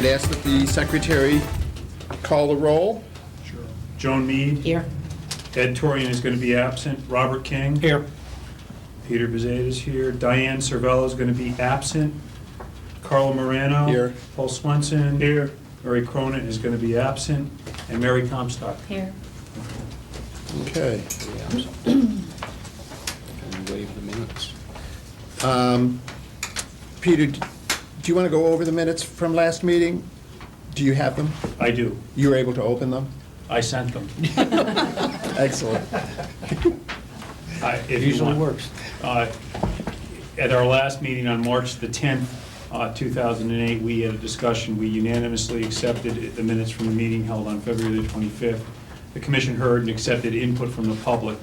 And ask that the secretary call the roll. Sure. Joan Mead. Here. Ed Torian is going to be absent. Robert King. Here. Peter Bezade is here. Diane Cervello is going to be absent. Carla Morano. Here. Paul Swenson. Here. Mary Cronin is going to be absent. And Mary Comstock. Here. Okay. And waive the minutes. Peter, do you want to go over the minutes from last meeting? Do you have them? I do. You were able to open them? I sent them. Excellent. It Usually works. At our last meeting on March the 10th, 2008, we had a discussion. We unanimously accepted the minutes from the meeting held on February the 25th. The commission heard and accepted input from the public.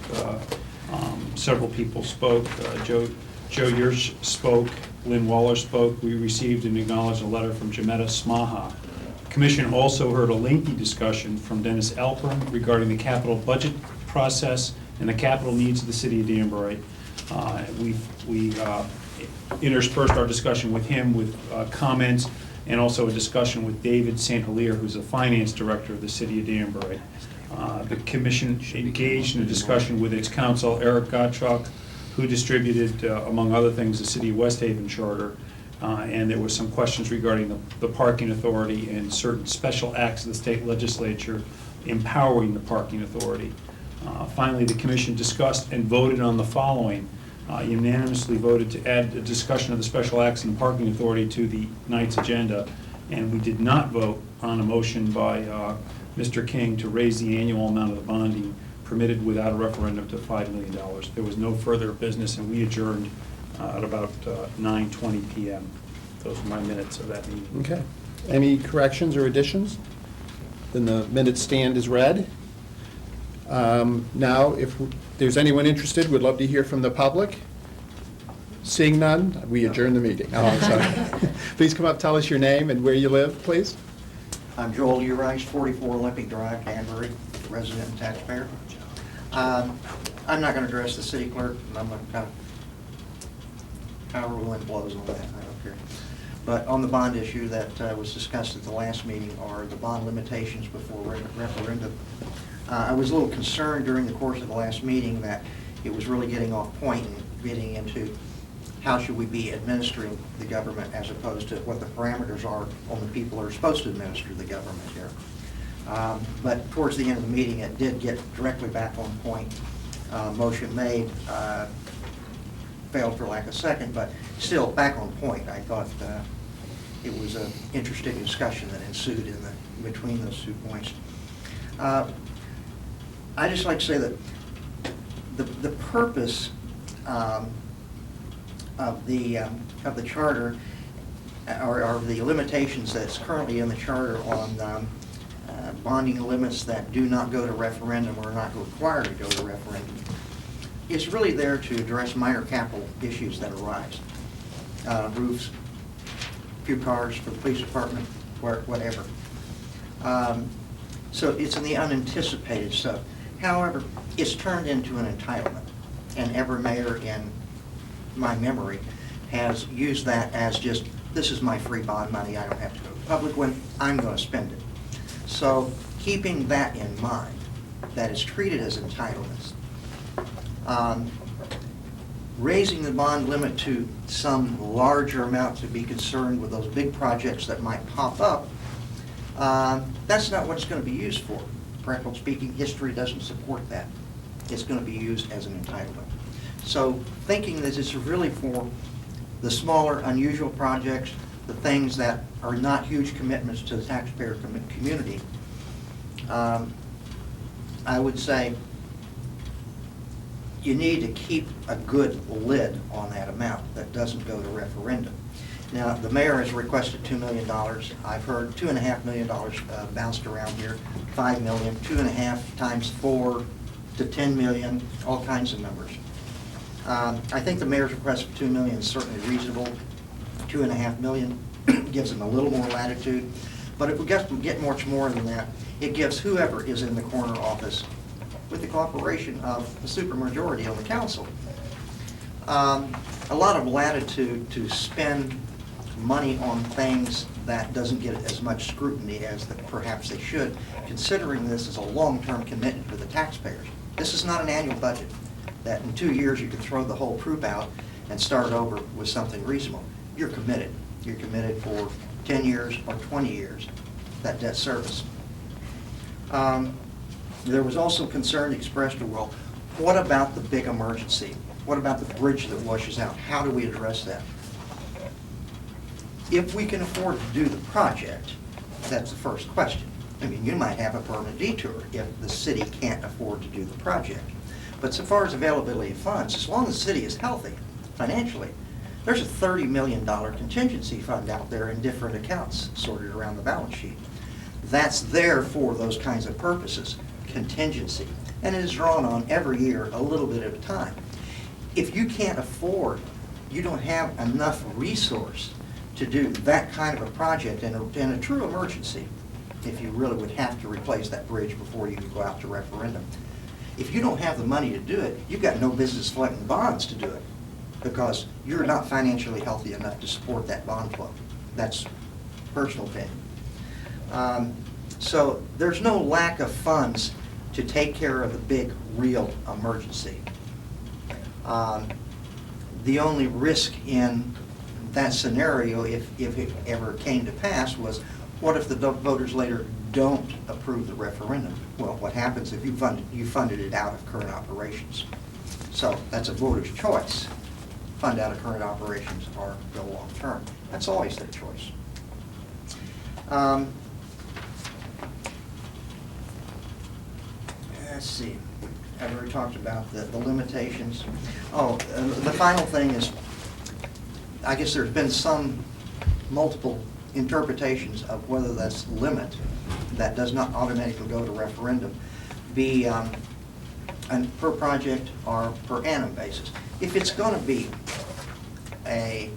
Several people spoke. Joe Yersh spoke. Lynn Waller spoke. We received and acknowledged a letter from Jametta Smaha. The commission also heard a lengthy discussion from Dennis Alpern regarding the capital budget process and the capital needs of the city of Danbury. We interspersed our discussion with him with comments and also a discussion with David Santelier, who's the finance director of the city of Danbury. The commission engaged in a discussion with its counsel, Eric Gottschalk, who distributed, among other things, the City of West Haven charter, and there were some questions regarding the parking authority and certain special acts of the state legislature empowering the parking authority. Finally, the commission discussed and voted on the following. Unanimously voted to add a discussion of the special acts and parking authority to the night's agenda, and we did not vote on a motion by Mr. King to raise the annual amount of the bonding permitted without a referendum to $5 million. There was no further business, and we adjourned at about 9:20 p.m. Those are my minutes of that meeting. Okay. Any corrections or additions? Then the minutes stand as read. Now, if there's anyone interested, we'd love to hear from the public. Seeing none, we adjourn the meeting. Oh, I'm sorry. Please come up, tell us your name and where you live, please. I'm Joel Urice, 44 Olympic Drive, Danbury, resident and taxpayer. I'm not going to address the city clerk. I'm going to kind of however the wind blows on that. I don't care. But on the bond issue that was discussed at the last meeting are the bond limitations before referendum. I was a little concerned during the course of the last meeting that it was really getting off point and getting into how should we be administering the government as opposed to what the parameters are on the people who are supposed to administer the government here. But towards the end of the meeting, it did get directly back on point. Motion made, failed for lack of second, but still back on point. I thought it was an interesting discussion that ensued between those 2 points. I just like to say that the purpose of the charter or the limitations that's currently in the charter on bonding limits that do not go to referendum or are not required to go to referendum is really there to address minor capital issues that arise. Roofs, a few cars for the police department, whatever. So it's in the unanticipated stuff. However, it's turned into an entitlement, and every mayor in my memory has used that as just, this is my free bond money, I don't have to go to public when I'm going to spend it. So keeping that in mind, that is treated as entitlements, raising the bond limit to some larger amount to be concerned with those big projects that might pop up, that's not what it's going to be used for. Practically speaking, history doesn't support that. It's going to be used as an entitlement. So thinking that it's really for the smaller, unusual projects, the things that are not huge commitments to the taxpayer community, I would say you need to keep a good lid on that amount that doesn't go to referendum. Now, the mayor has requested $2 million. I've heard $2.5 million bounced around here, $5 million, 2.5 times 4 to $10 million, all kinds of numbers. I think the mayor's request for $2 million is certainly reasonable. $2.5 million gives them a little more latitude. But if we get much more than that, it gives whoever is in the corner office, with the cooperation of the supermajority on the council, a lot of latitude to spend money on things that doesn't get as much scrutiny as perhaps they should, considering this is a long-term commitment to the taxpayers. This is not an annual budget that in 2 years you can throw the whole troop out and start over with something reasonable. You're committed. You're committed for 10 years or 20 years, that debt service. There was also concern expressed, well, what about the big emergency? What about the bridge that washes out? How do we address that? If we can afford to do the project, that's the first question. I mean, you might have a permanent detour if the city can't afford to do the project. But so far as availability of funds, as long as the city is healthy financially, there's a $30 million contingency fund out there in different accounts sorted around the balance sheet. That's there for those kinds of purposes, contingency. And it is drawn on every year a little bit at a time. If you can't afford, you don't have enough resource to do that kind of a project in a true emergency, if you really would have to replace that bridge before you could go out to referendum. If you don't have the money to do it, you've got no business floating bonds to do it, because you're not financially healthy enough to support that bond flow. That's personal opinion. So there's no lack of funds to take care of the big, real emergency. The only risk in that scenario, if it ever came to pass, was what if the voters later don't approve the referendum? Well, what happens if you funded it out of current operations? So that's a voter's choice. Fund out of current operations or go long term. That's always their choice. Let's see. I've already talked about the limitations. Oh, the final thing is, I guess there's been some multiple interpretations of whether this limit that does not automatically go to referendum be per project or per annum basis. If it's going to be a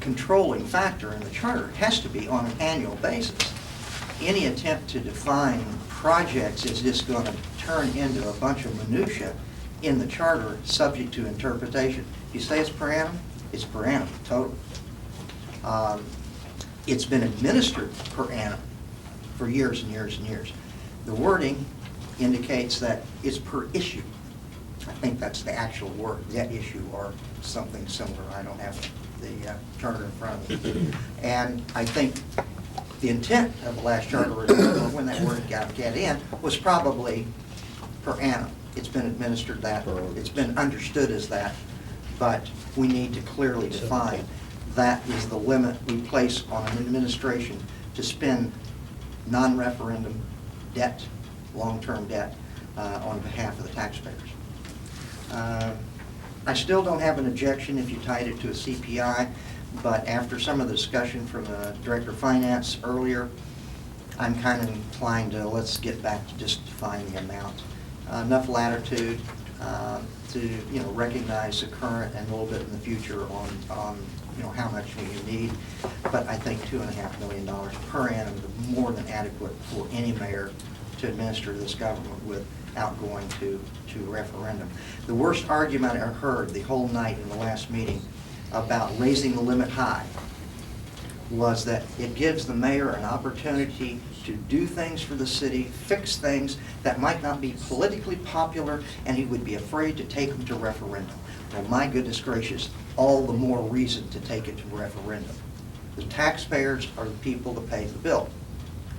controlling factor in the charter, it has to be on an annual basis. Any attempt to define projects is just going to turn into a bunch of minutia in the charter subject to interpretation. If you say it's per annum, it's per annum, total. It's been administered per annum for years and years and years. The wording indicates that it's per issue. I think that's the actual word, debt issue or something similar. I don't have the charter in front of me. And I think the intent of the last charter renewal, when that word got in, was probably per annum. It's been administered that, it's been understood as that, but we need to clearly define that is the limit we place on an administration to spend non-referendum debt, long-term debt, on behalf of the taxpayers. I still don't have an objection if you tied it to a CPI, but after some of the discussion from the Director of Finance earlier, I'm kind of inclined to let's get back to just defining the amount. Enough latitude to recognize the current and a little bit in the future on how much we need. But I think $2.5 million per annum is more than adequate for any mayor to administer this government without going to referendum. The worst argument I heard the whole night in the last meeting about raising the limit high was that it gives the mayor an opportunity to do things for the city, fix things that might not be politically popular, and he would be afraid to take them to referendum. Well, my goodness gracious, all the more reason to take it to referendum. The taxpayers are the people that pay the bill.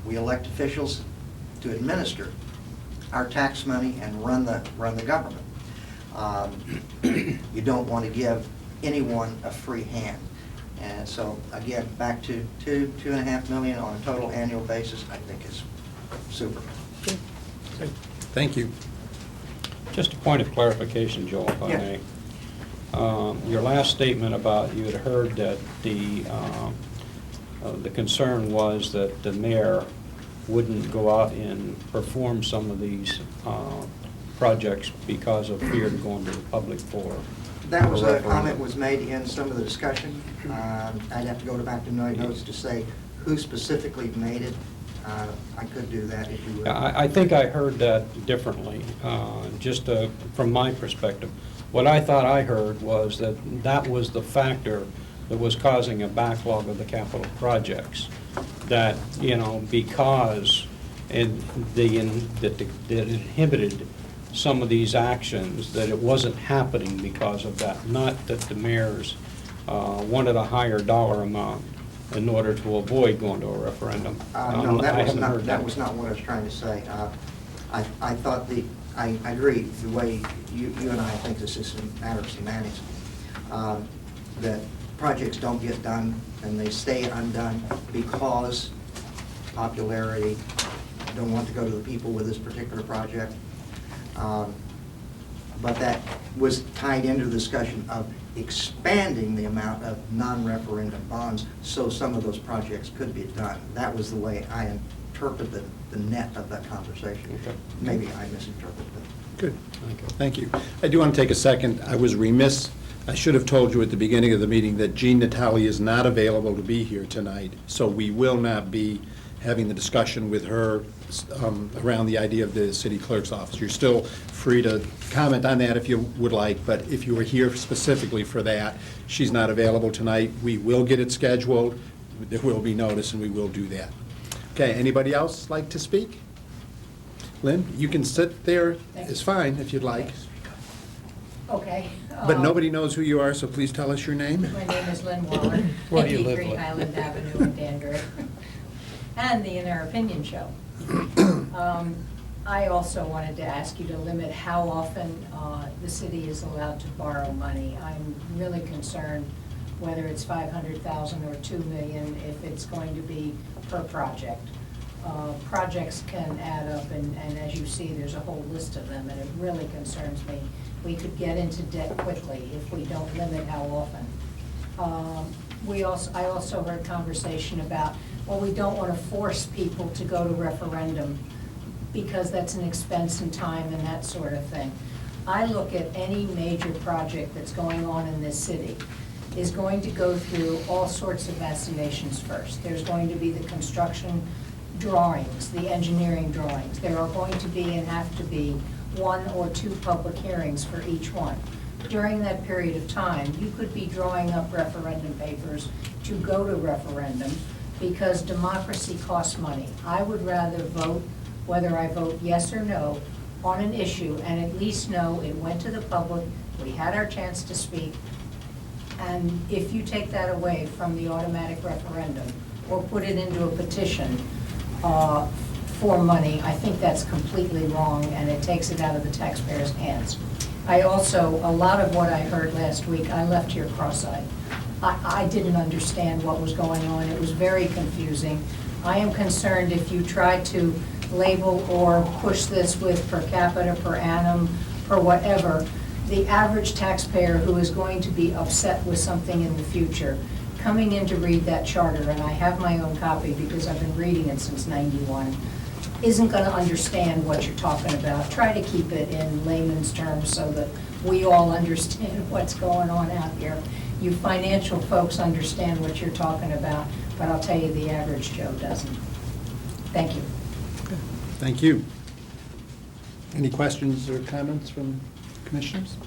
We elect officials to administer our tax money and run the government. You don't want to give anyone a free hand. And so, again, back to $2.5 million on a total annual basis, I think is super. Okay. Thank you. Just a point of clarification, Joel, if I may. Your last statement about you had heard that the concern was that the mayor wouldn't go out and perform some of these projects because of fear of going to the public for That was a comment was made in some of the discussion. I'd have to go back to my notes to say who specifically made it. I could do that if you would. I think I heard that differently, just from my perspective. What I thought I heard was that was the factor that was causing a backlog of the capital projects. That, you know, because that inhibited some of these actions, that it wasn't happening because of that. Not that the mayors wanted a higher dollar amount in order to avoid going to a referendum. No, I haven't heard that was not what I was trying to say. I thought I agree, the way you and I think this is a matter of semantics, that projects don't get done and they stay undone because popularity, don't want to go to the people with this particular project. But that was tied into the discussion of expanding the amount of non-referendum bonds so some of those projects could be done. That was the way I interpreted the net of that conversation. Okay. Maybe I misinterpreted it. Good. Thank you. I do want to take a second. I was remiss. I should have told you at the beginning of the meeting that Jean Natali is not available to be here tonight, so we will not be having the discussion with her around the idea of the city clerk's office. You're still free to comment on that if you would like, but if you were here specifically for that, she's not available tonight. We will get it scheduled. There will be notice, and we will do that. Okay, anybody else like to speak? Lynn, you can sit there. It's fine if you'd like. Okay. But nobody knows who you are, so please tell us your name. My name is Lynn Waller. Where do you live, 83 Lynn? Highland Avenue in Danbury. And the In Their Opinion Show. I also wanted to ask you to limit how often the city is allowed to borrow money. I'm really concerned whether it's 500,000 or 2 million, if it's going to be per project. Projects can add up, and as you see, there's a whole list of them, and it really concerns me. We could get into debt quickly if we don't limit how often. I also heard conversation about, well, we don't want to force people to go to referendum because that's an expense and time and that sort of thing. I look at any major project that's going on in this city is going to go through all sorts of vaccinations first. There's going to be the construction drawings, the engineering drawings. There are going to be and have to be 1 or 2 public hearings for each one. During that period of time, you could be drawing up referendum papers to go to referendum because democracy costs money. I would rather vote, whether I vote yes or no, on an issue and at least know it went to the public, we had our chance to speak, and if you take that away from the automatic referendum or put it into a petition for money, I think that's completely wrong and it takes it out of the taxpayers' hands. I also, a lot of what I heard last week, I left here cross-eyed. I didn't understand what was going on. It was very confusing. I am concerned if you try to label or push this with per capita, per annum, per whatever, the average taxpayer who is going to be upset with something in the future, coming in to read that charter, and I have my own copy because I've been reading it since '91, isn't going to understand what you're talking about. Try to keep it in layman's terms so that we all understand what's going on out here. You financial folks understand what you're talking about, but I'll tell you the average Joe doesn't. Thank you. Thank you. Any questions or comments from commissioners?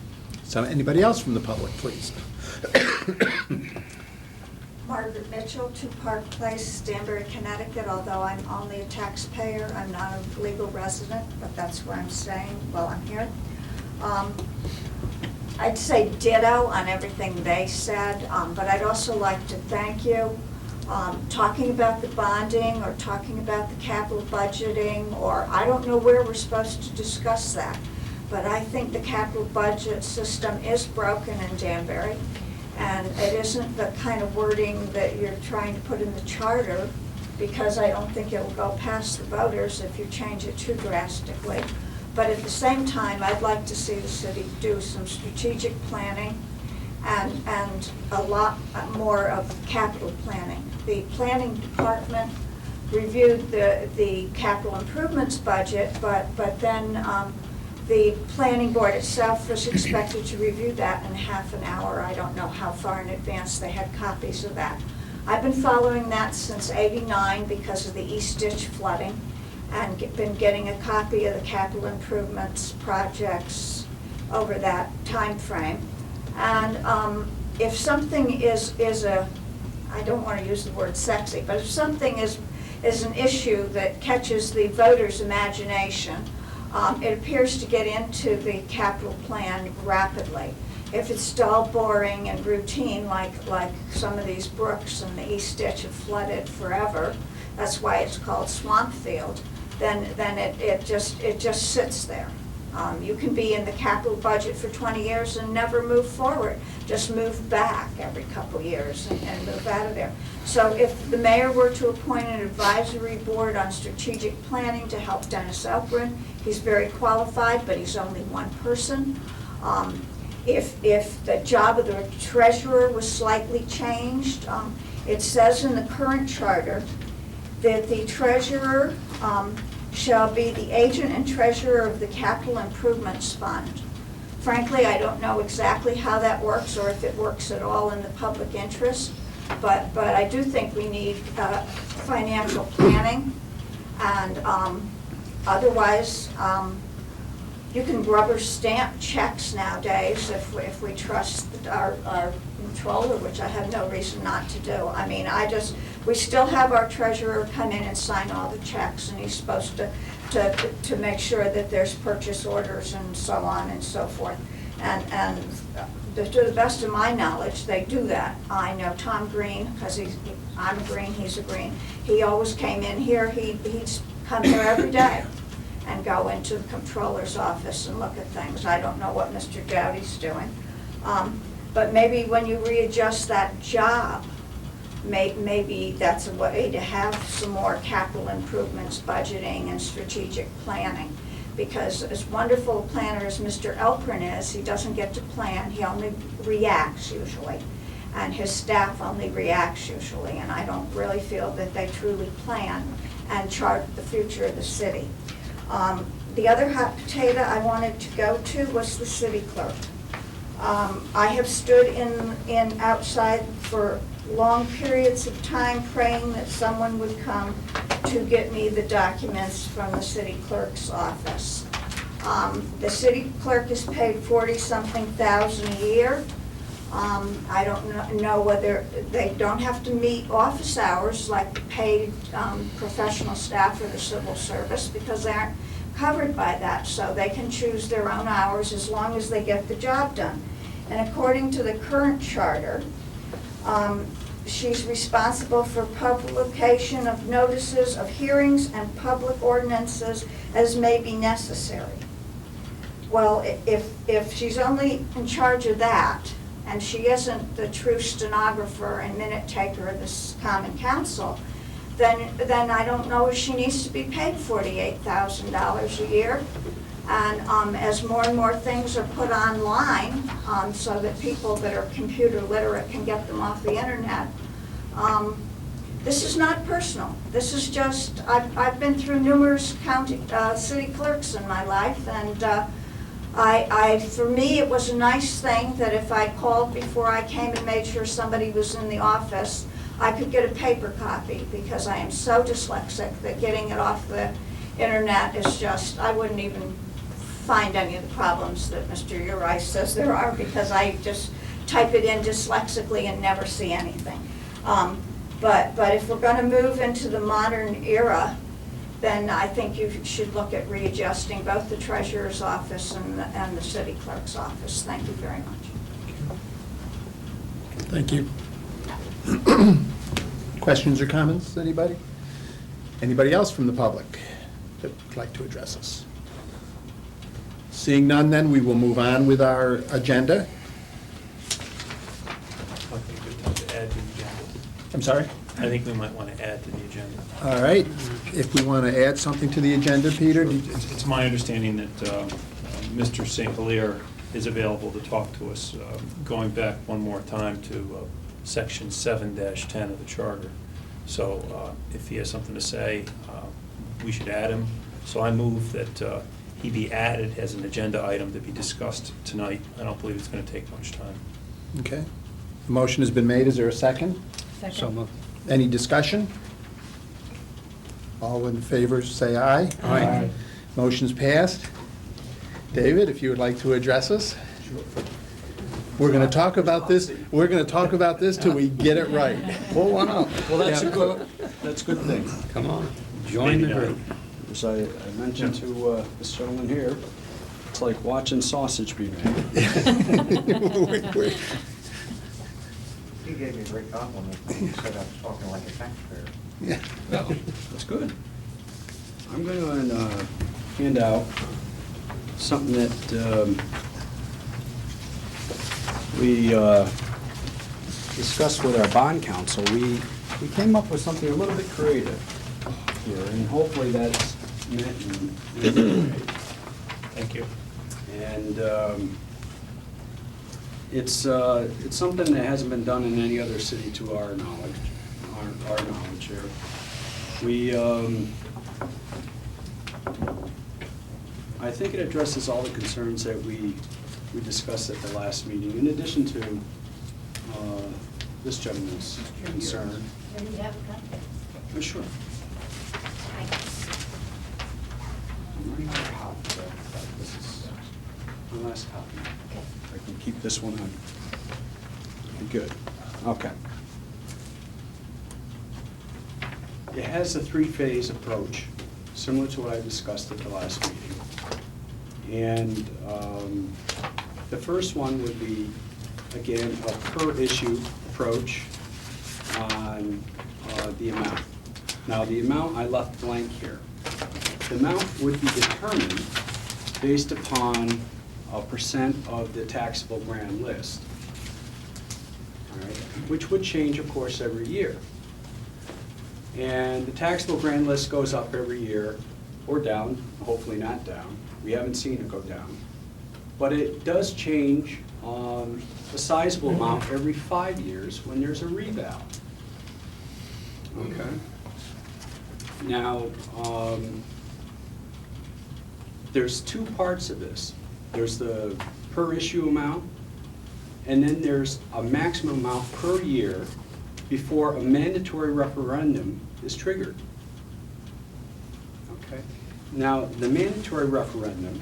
So anybody else from the public, please? Margaret Mitchell, 2 Park Place, Danbury, Connecticut. Although I'm only a taxpayer, I'm not a legal resident, but that's where I'm staying while I'm here. I'd say ditto on everything they said, but I'd also like to thank you. Talking about the bonding or talking about the capital budgeting, or I don't know where we're supposed to discuss that, but I think the capital budget system is broken in Danbury, and it isn't the kind of wording that you're trying to put in the charter, because I don't think it will go past the voters if you change it too drastically. But at the same time, I'd like to see the city do some strategic planning and a lot more of capital planning. The planning department reviewed the capital improvements budget, but then the planning board itself was expected to review that in half an hour. I don't know how far in advance they had copies of that. I've been following that since '89 because of the East Ditch flooding, and been getting a copy of the capital improvements projects over that time frame. And if something is a, I don't want to use the word sexy, but if something is an issue that catches the voters' imagination, it appears to get into the capital plan rapidly. If it's dull, boring, and routine, like some of these brooks and the East Ditch have flooded forever, that's why it's called Swamp Field, then it just sits there. You can be in the capital budget for 20 years and never move forward. Just move back every couple years and move out of there. So if the mayor were to appoint an advisory board on strategic planning to help Dennis Elprin, he's very qualified, but he's only one person. If the job of the treasurer was slightly changed, it says in the current charter that the treasurer shall be the agent and treasurer of the Capital Improvements Fund. Frankly, I don't know exactly how that works or if it works at all in the public interest, but I do think we need financial planning, and otherwise, you can rubber stamp checks nowadays if we trust our controller, which I have no reason not to do. I mean, we still have our treasurer come in and sign all the checks, and he's supposed to make sure that there's purchase orders and so on and so forth. And to the best of my knowledge, they do that. I know Tom Green, because I'm a Green, he's a Green. He always came in here, he'd come here every day and go into the comptroller's office and look at things. I don't know what Mr. Dowdy's doing. But maybe when you readjust that job, maybe that's a way to have some more capital improvements, budgeting, and strategic planning. Because as wonderful a planner as Mr. Elprin is, he doesn't get to plan, he only reacts usually. And his staff only reacts usually, and I don't really feel that they truly plan and chart the future of the city. The other hot potato I wanted to go to was the city clerk. I have stood in outside for long periods of time praying that someone would come to get me the documents from the city clerk's office. The city clerk is paid 40-something thousand a year. I don't know whether they don't have to meet office hours like the paid professional staff or the civil service, because they aren't covered by that, so they can choose their own hours as long as they get the job done. And according to the current charter, she's responsible for publication of notices of hearings and public ordinances as may be necessary. Well, if she's only in charge of that, and she isn't the true stenographer and minute taker of this common council, then I don't know if she needs to be paid $48,000 a year. And as more and more things are put online, so that people that are computer literate can get them off the internet, this is not personal. This is just, I've been through numerous city clerks in my life, and for me, it was a nice thing that if I called before I came and made sure somebody was in the office, I could get a paper copy, because I am so dyslexic that getting it off the internet is just, I wouldn't even find any of the problems that Mr. Urice says there are, because I just type it in dyslexically and never see anything. But if we're going to move into the modern era, then I think you should look at readjusting both the treasurer's office and the city clerk's office. Thank you very much. Thank you. Questions or comments, anybody? Anybody else from the public that would like to address us? Seeing none, then, we will move on with our agenda. I think we want to add to the agenda. I'm sorry? I think we might want to add to the agenda. All right. If we want to add something to the agenda, Peter? It's my understanding that Mr. St. Hilaire is available to talk to us, going back one more time to Section 7-10 of the Charter. So if he has something to say, we should add him. So I move that he be added as an agenda item to be discussed tonight. I don't believe it's going to take much time. Okay. The motion has been made. Is there a second? So moved. Any discussion? All in favor, say aye. Aye. Motion's passed. David, if you would like to address us? We're gonna talk about this, till we get it right. Pull one up. Well, that's a good thing. Come on, join the group. As I mentioned to this gentleman here, it's like watching sausage be made. He gave me a great compliment. He said I was talking like a taxpayer. Yeah. Well, that's good. I'm going to hand out something that we discussed with our bond counsel. We came up with something a little bit creative here, and hopefully that's meant in a good way. Thank you. And it's something that hasn't been done in any other city to our knowledge, our knowledge here. We, I think it addresses all the concerns that we discussed at the last meeting, in addition to this gentleman's concern. Here you have a copy. Oh, sure. I'm running out of copies. This is my last copy. I can keep this one on. Good. Okay. It has a three-phase approach, similar to what I discussed at the last meeting. And the first one would be, again, a per-issue approach on the amount. Now, the amount I left blank here. The amount would be determined based upon a percent of the taxable grand list, all right, which would change, of course, every year. And the taxable grand list goes up every year, or down, hopefully not down. We haven't seen it go down. But it does change a sizable amount every 5 years when there's a reval. Okay? Now, there's two parts of this. There's the per issue amount, and then there's a maximum amount per year before a mandatory referendum is triggered. Okay? Now, the mandatory referendum,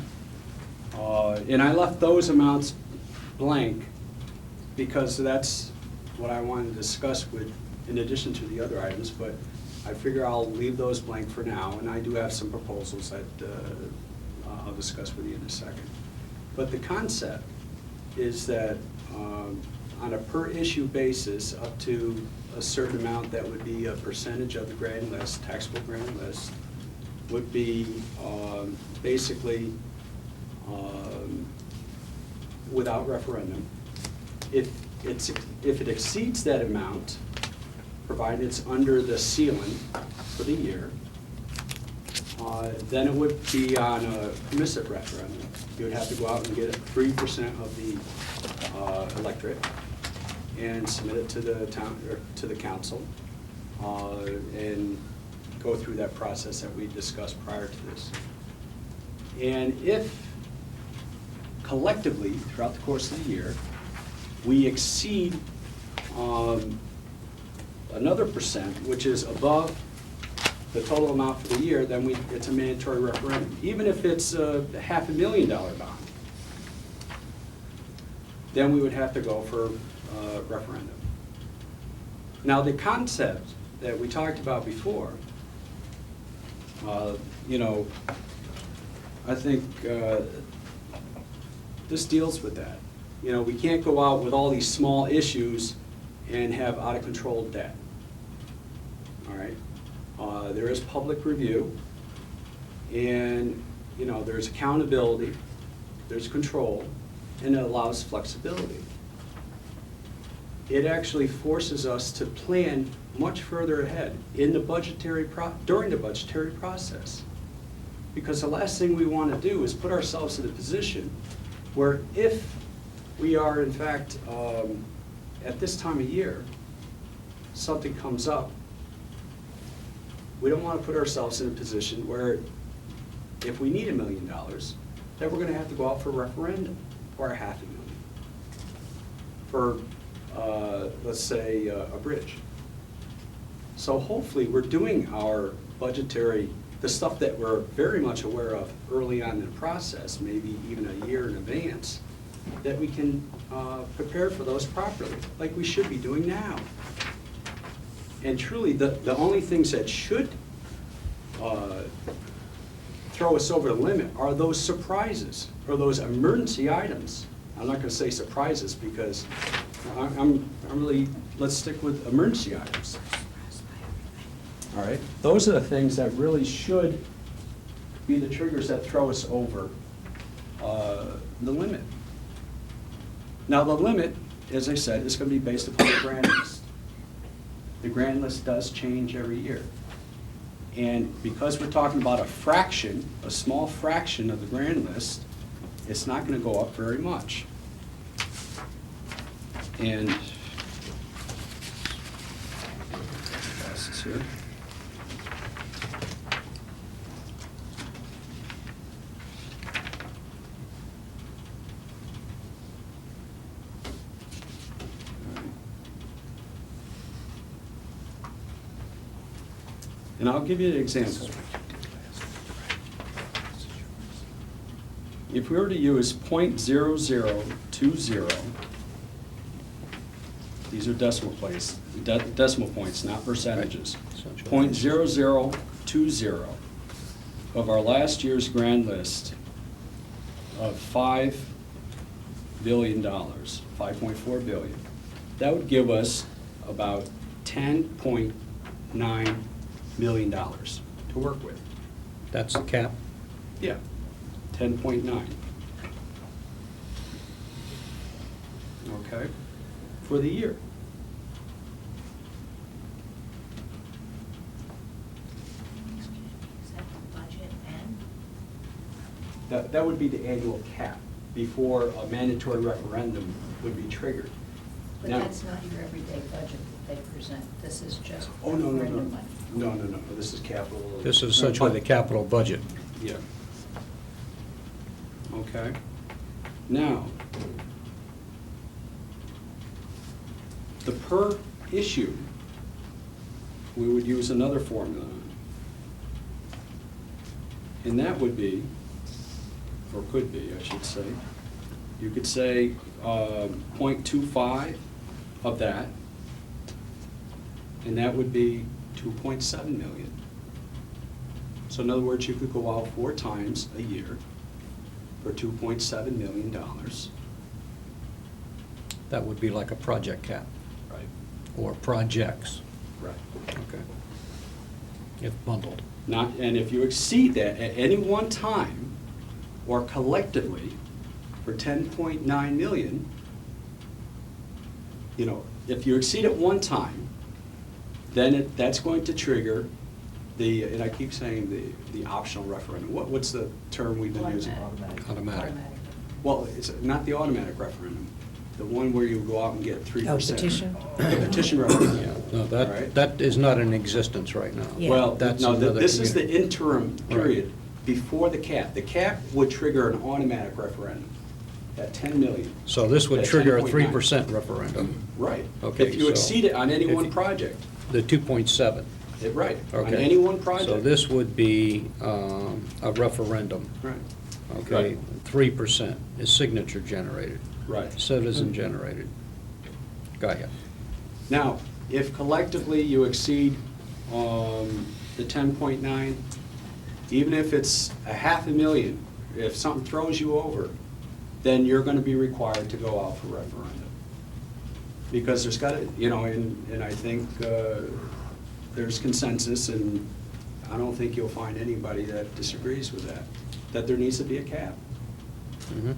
and I left those amounts blank because that's what I wanted to discuss with, in addition to the other items, but I figure I'll leave those blank for now, and I do have some proposals that I'll discuss with you in a second. But the concept is that on a per issue basis, up to a certain amount that would be a percentage of the grand list, taxable grand list, would be basically without referendum. If it exceeds that amount, provided it's under the ceiling for the year, then it would be on a permissive referendum. You would have to go out and get 3% of the electorate and submit it to the town, or to the council, and go through that process that we discussed prior to this. And if collectively, throughout the course of the year, we exceed another percent, which is above the total amount for the year, then it's a mandatory referendum, even if it's a $500,000 bond. Then we would have to go for referendum. Now, the concept that we talked about before, you know, I think this deals with that. You know, we can't go out with all these small issues and have out-of-control debt. All right? There is public review, and, you know, there's accountability, there's control, and it allows flexibility. It actually forces us to plan much further ahead in the during the budgetary process. Because the last thing we want to do is put ourselves in a position where, if we are in fact at this time of year, something comes up, we don't want to put ourselves in a position where, if we need $1 million, that we're going to have to go out for a referendum for $500,000 for, let's say, a bridge. So hopefully we're doing our budgetary, the stuff that we're very much aware of early on in the process, maybe even a year in advance, that we can prepare for those properly, like we should be doing now. And truly, the only things that should throw us over the limit are those surprises, or those emergency items. I'm not gonna say surprises, because I'm really, let's stick with emergency items. All right, those are the things that really should be the triggers that throw us over the limit. Now, the limit, as I said, is gonna be based upon the grand list. The grand list does change every year. And because we're talking about a fraction, a small fraction of the grand list, it's not gonna go up very much. And pass this here. And I'll give you an example. If we were to use .0020, these are decimal points, not percentages. Right. .0020 of our last year's grand list of $5 billion, $5.4 billion. That would give us about $10.9 million to work with. That's the cap? Yeah, 10.9. Okay, for the year. Is that the budget and? That would be the annual cap before a mandatory referendum would be triggered. But Now- that's not your everyday budget that they present. This is just Oh, no, no, no. referendum money. No, no, no, this is capital. This is essentially the capital budget. Yeah. Okay. Now, the per issue, we would use another formula. And that would be, or could be, I should say, you could say 0.25 of that, and that would be 2.7 million. So in other words, you could go out 4 times a year for $2.7 million. That would be like a project cap, Right. or projects, Right. okay, if bundled. Not, and if you exceed that at any one time or collectively for 10.9 million, you know, if you exceed it one time, then that's going to trigger the, and I keep saying the optional referendum. What's the term we've been using? Automatic. Well, it's not the automatic referendum, the one where you go out and get 3%. Oh, petition? The petition referendum. Yeah, no, All right. that is not in existence right now. Yeah. Well, That's no, another this is the community. interim period before the cap. The cap would trigger an automatic referendum at 10 million. So this would At trigger a 10.9. 3% referendum, Right. Okay, If you so exceed it on any if one you- project. the 2.7. Right, on Okay. any one project. So this would be a referendum, Right, okay? Right. 3% is signature generated, right. citizen generated. Got ya. Now, if collectively you exceed the 10.9, even if it's $500,000, if something throws you over, then you're gonna be required to go out for referendum. Because there's gotta, you know, and I think there's consensus, and I don't think you'll find anybody that disagrees with that there needs to be a cap. Mhm.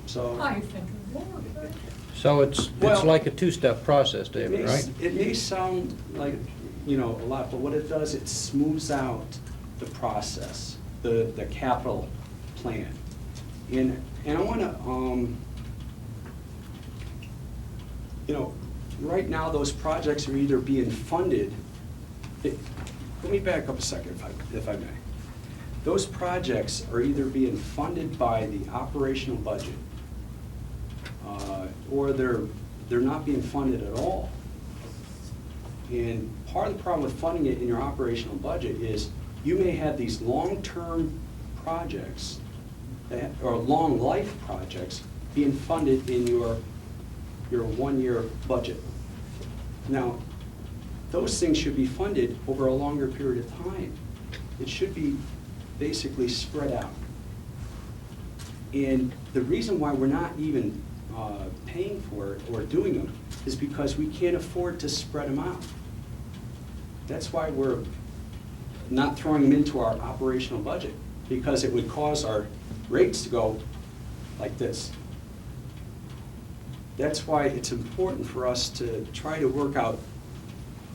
So. I think more. So it's Well- like a two-step process, It David, may- right? It may sound like, you know, a lot, but what it does, it smooths out the process, the capital plan. And I want to, you know, right now, those projects are either being funded, let me back up a second, if I may. Those projects are either being funded by the operational budget, or they're not being funded at all. And part of the problem with funding it in your operational budget is you may have these long-term projects, or long-life projects, being funded in your one-year budget. Now, those things should be funded over a longer period of time. It should be basically spread out. And the reason why we're not even paying for it or doing them is because we can't afford to spread them out. That's why we're not throwing them into our operational budget, because it would cause our rates to go like this. That's why it's important for us to try to work out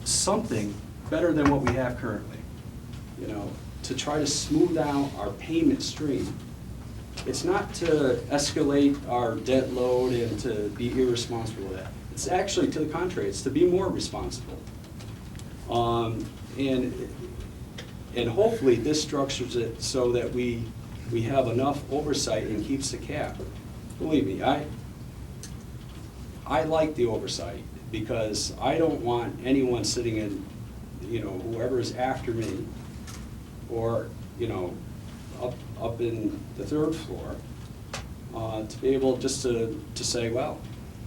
something better than what we have currently, you know, to try to smooth out our payment stream. It's not to escalate our debt load and to be irresponsible with that. It's actually to the contrary, it's to be more responsible. And hopefully this structures it so that we have enough oversight and keeps the cap. Believe me, I like the oversight, because I don't want anyone sitting in, you know, whoever is after me, or, you know, up in the third floor, to be able just to say, well,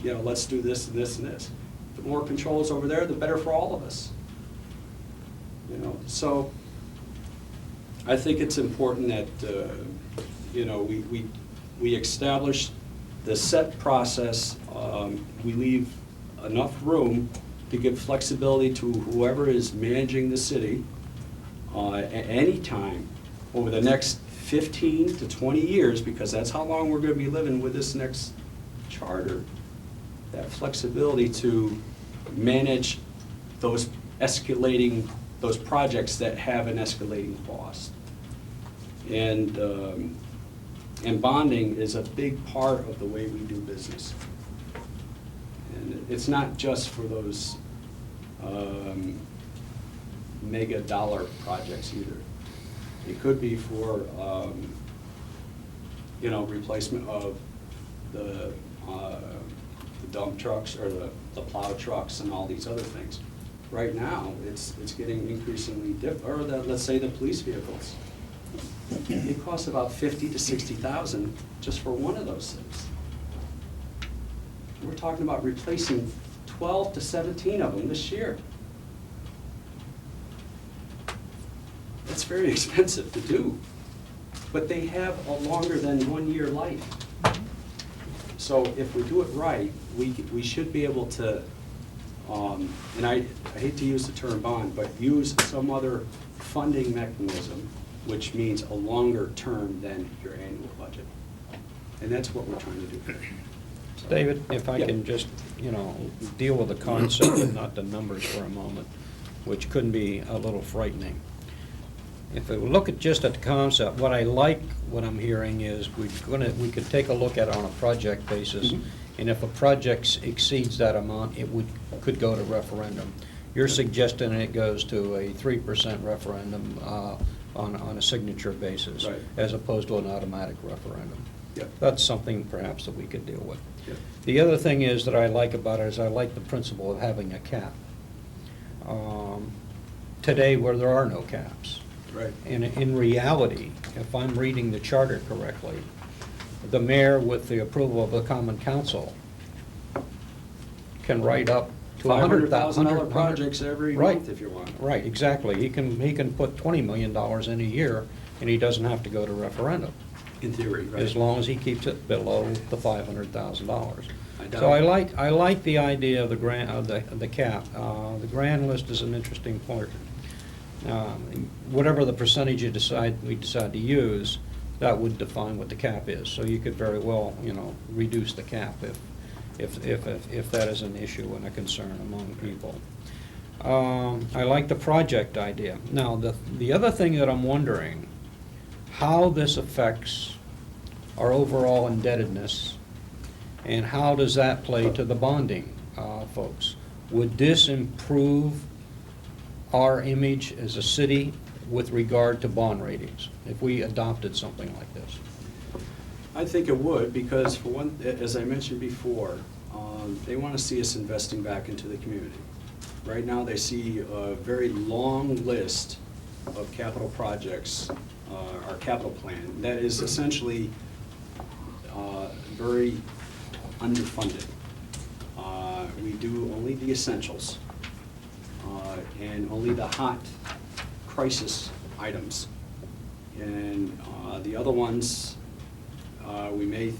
you know, let's do this and this and this. The more controls over there, the better for all of us. You know, so I think it's important that, you know, we establish the set process. We leave enough room to give flexibility to whoever is managing the city at any time over the next 15 to 20 years, because that's how long we're going to be living with this next charter. That flexibility to manage those projects that have an escalating cost. And bonding is a big part of the way we do business. And it's not just for those mega dollar projects either. It could be for, you know, replacement of the dump trucks or the plow trucks and all these other things. Right now, it's getting increasingly let's say the police vehicles. It costs about $50,000 to $60,000 just for one of those things. We're talking about replacing 12 to 17 of them this year. That's very expensive to do, but they have a longer than 1 year life. So if we do it right, we should be able to, and I hate to use the term bond, but use some other funding mechanism, which means a longer term than your annual budget. And that's what we're trying to do. David, if I Yeah. can just, you know, deal with the concept and not the numbers for a moment, which can be a little frightening. If we look at just at the concept, what I'm hearing is we could take a look at it on a project basis, Mhm. and if a project exceeds that amount, it could go to referendum. You're suggesting it goes to a 3% referendum on a signature basis, Right. as opposed to an automatic referendum. Yep. That's something perhaps that we could deal with. Yep. The other thing is that I like about it is I like the principle of having a cap. Today, where there are no caps. Right. And in reality, if I'm reading the charter correctly, the mayor, with the approval of the common council, can write up to $500,000 projects every Right. month if you want. Right, exactly. He can put $20 million in a year, and he doesn't have to go to referendum, In theory, right? as long as he keeps it below the $500,000. I doubt So it. I like the idea of the cap. The grand list is an interesting point. Whatever the percentage we decide to use, that would define what the cap is. So you could very well, you know, reduce the cap if that is an issue and a concern among people. I like the project idea. Now, the other thing that I'm wondering, how this affects our overall indebtedness, and how does that play to the bonding folks? Would this improve our image as a city with regard to bond ratings if we adopted something like this? I think it would, because for one, as I mentioned before, they want to see us investing back into the community. Right now, they see a very long list of capital projects, our capital plan, that is essentially very underfunded. We do only the essentials, and only the hot crisis items. And the other ones, we may